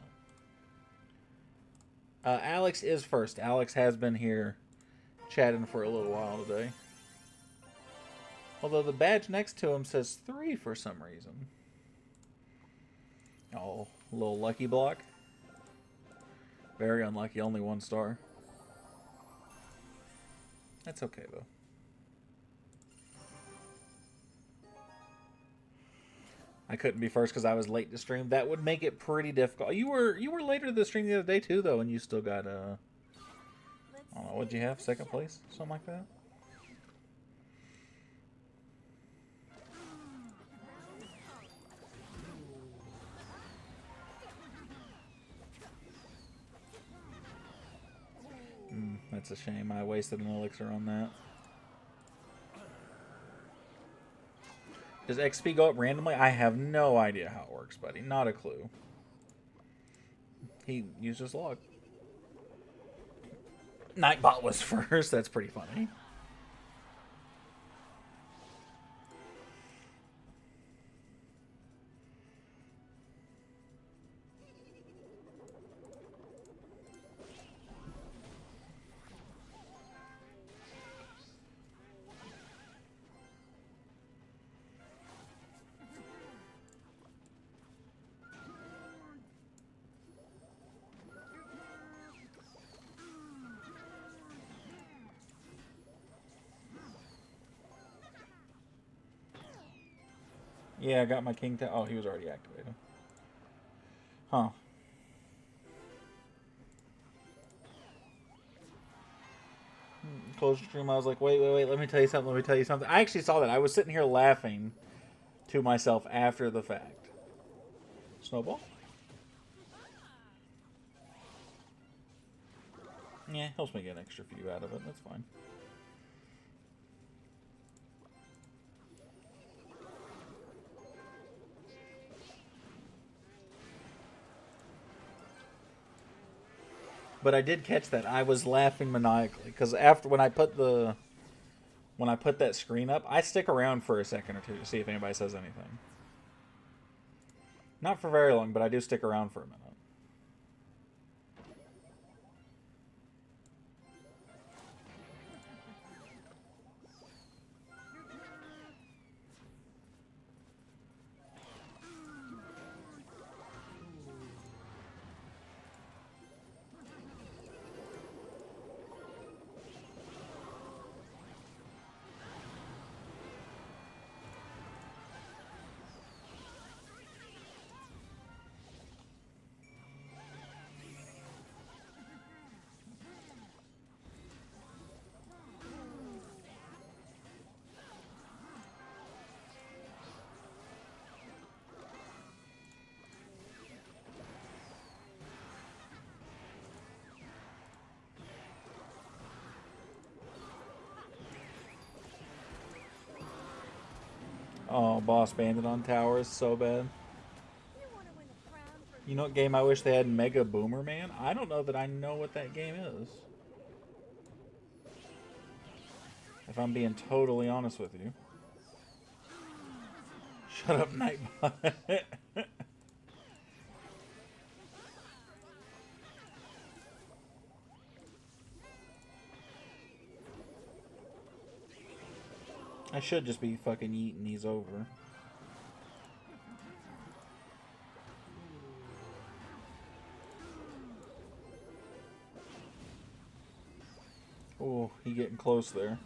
that. Alex is first. Alex has been here chatting for a little while today. Although the badge next to him says 3 for some reason. Oh, a little lucky block. Very unlucky, only 1 star. That's okay, though. I couldn't be first because I was late to stream. That would make it pretty difficult. You were later to the stream the other day, too, though, and you still got, I don't know, what'd you have? 2nd place? Something like that? That's a shame. I wasted an elixir on that. Does XP go up randomly? I have no idea how it works, buddy. Not a clue. He used his log. Nightbot was first. That's pretty funny. Yeah, I got my king. Oh, he was already activated. Huh. Close the stream. I was like, wait. Let me tell you something. I actually saw that. I was sitting here laughing to myself after the fact. Snowball? Yeah, helps me get an extra few out of it. That's fine. But I did catch that. I was laughing maniacally because after when I put that screen up, I stick around for a second or two to see if anybody says anything. Not for very long, but I do stick around for a minute. Oh, boss bandit on towers, so bad. You know what game I wish they had? Mega Boomer Man? I don't know that I know what that game is. If I'm being totally honest with you. Shut up, Nightbot. I should just be fucking eating these over. Oh, he getting close there.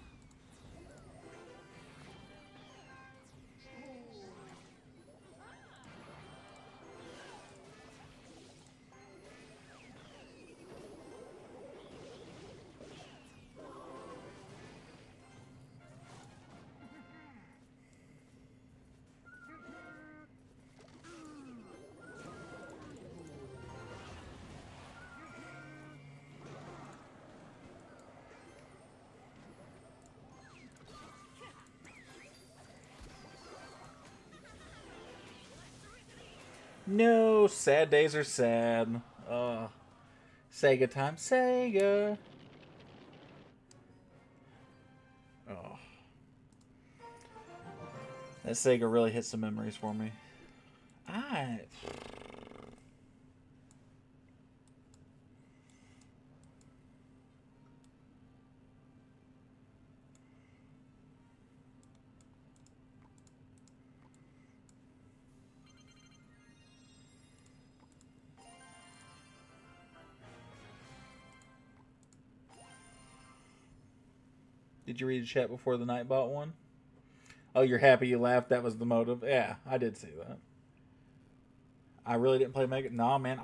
No, sad days are sad. Sega time, Sega. Oh, that Sega really hit some memories for me. I Did you read the chat before the night bought one? Oh, you're happy you laughed. That was the motive. Yeah, I did see that. I really didn't play Mega. Nah, man.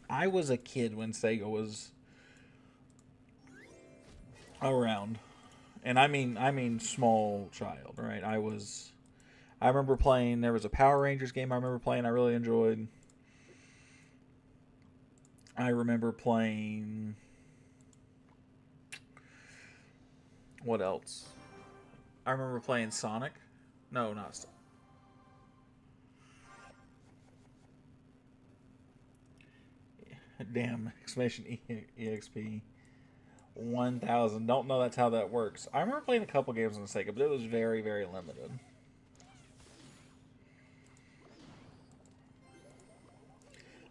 I was a kid when Sega was around, and I mean small child, right? I remember playing. There was a Power Rangers game I remember playing. I really enjoyed. I remember playing. What else? I remember playing Sonic. No, not Sonic. Damn! Exclamation EXP 1000. Don't know that's how that works. I remember playing a couple games on Sega, but it was very, very limited.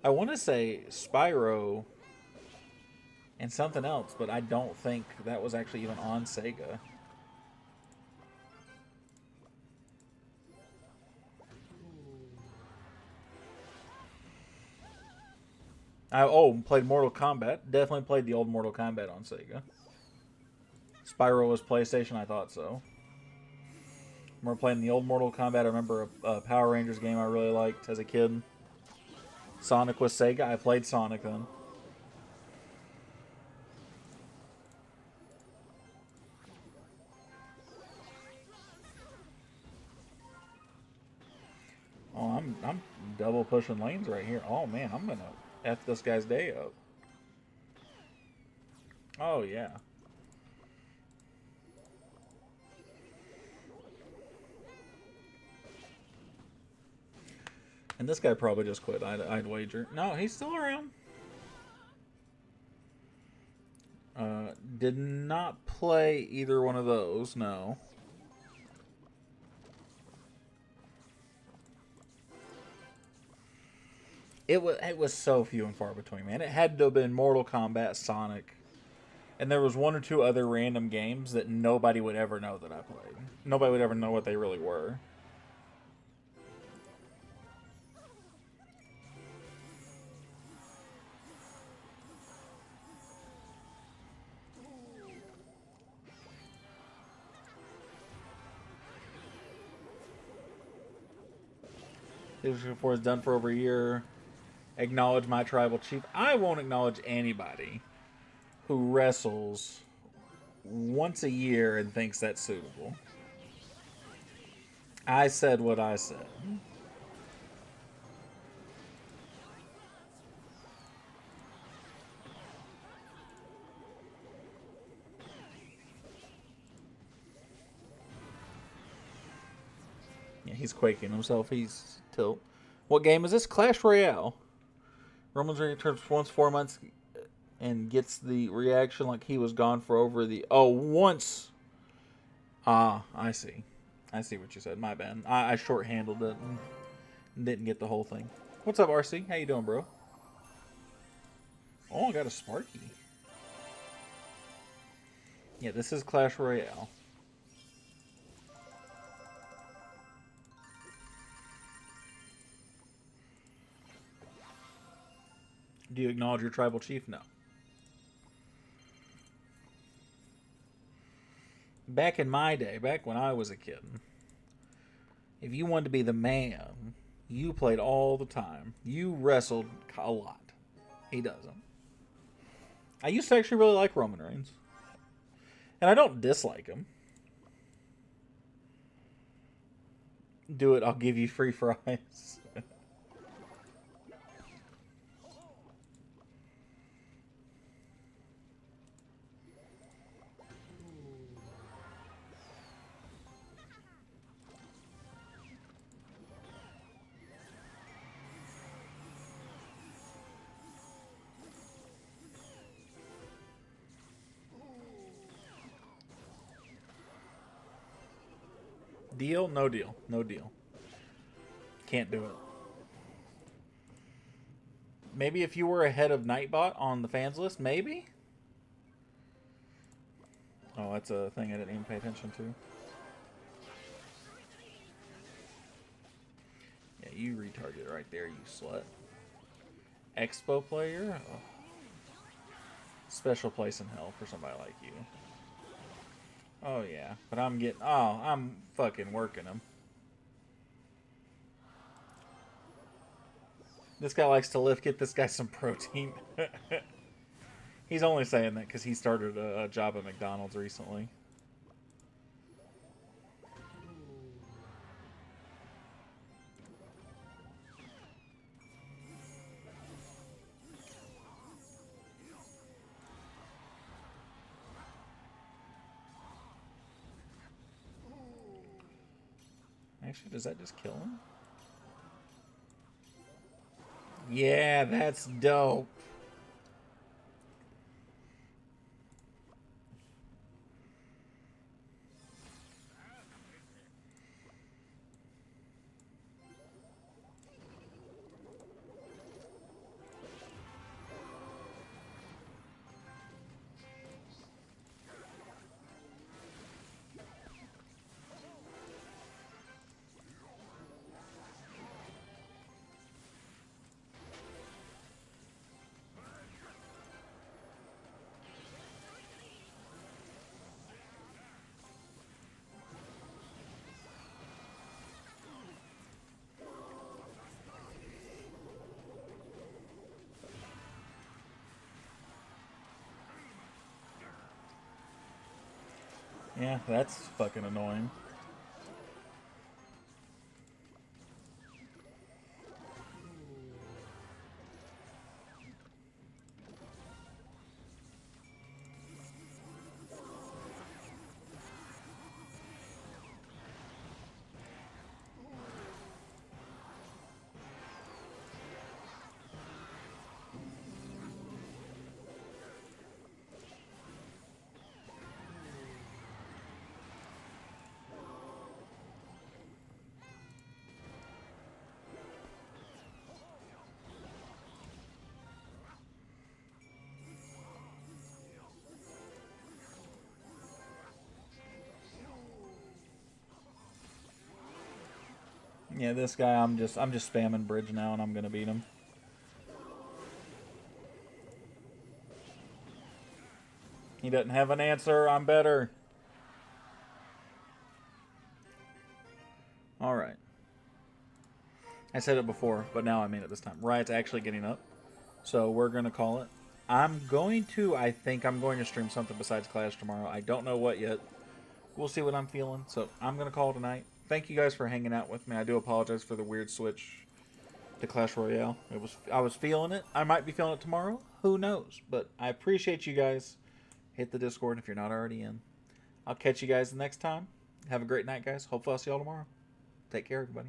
I want to say Spyro and something else, but I don't think that was actually even on Sega. Played Mortal Kombat. Definitely played the old Mortal Kombat on Sega. Spyro was PlayStation, I thought so. I remember playing the old Mortal Kombat. I remember a Power Rangers game I really liked as a kid. Sonic was Sega. I played Sonic then. Oh, I'm double pushing lanes right here. Oh man, I'm gonna F this guy's day up. Oh yeah. And this guy probably just quit. I'd wager. No, he's still around. Did not play either one of those. No. It was so few and far between, man. It had to have been Mortal Kombat, Sonic, and there was one or two other random games that nobody would ever know that I played. Nobody would ever know what they really were. This before is done for over a year. Acknowledge my tribal chief. I won't acknowledge anybody who wrestles once a year and thinks that's suitable. I said what I said. Yeah, he's quaking himself. He's tilt. What game is this? Clash Royale. Roman's returns once 4 months and gets the reaction like he was gone for over the once. Ah, I see. I see what you said. My bad. I short-handled it and didn't get the whole thing. What's up, RC? How you doing, bro? Oh, I got a Sparky. Yeah, this is Clash Royale. Do you acknowledge your tribal chief? No. Back in my day, back when I was a kid, if you wanted to be the man, you played all the time. You wrestled a lot. He doesn't. I used to actually really like Roman Reigns. And I don't dislike him. Do it, I'll give you free fries. Deal? No deal. No deal. Can't do it. Maybe if you were ahead of Nightbot on the fans list, maybe? Oh, that's a thing I didn't even pay attention to. Yeah, you retarget right there, you slut. Expo player? Oh. Special place in hell for somebody like you. Oh, yeah. But I'm fucking working him. This guy likes to lift. Get this guy some protein. He's only saying that because he started a job at McDonald's recently. Actually, does that just kill him? Yeah, that's dope. Yeah, that's fucking annoying. Yeah, this guy, I'm just spamming bridge now, and I'm gonna beat him. He doesn't have an answer. I'm better. All right. I said it before, but now I mean it this time. Riot's actually getting up, so we're gonna call it. I think I'm going to stream something besides Clash tomorrow. I don't know what yet. We'll see what I'm feeling. So I'm gonna call tonight. Thank you guys for hanging out with me. I do apologize for the weird switch to Clash Royale. I was feeling it. I might be feeling it tomorrow. Who knows? But I appreciate you guys. Hit the Discord if you're not already in. I'll catch you guys the next time. Have a great night, guys. Hopefully I'll see y'all tomorrow. Take care, everybody.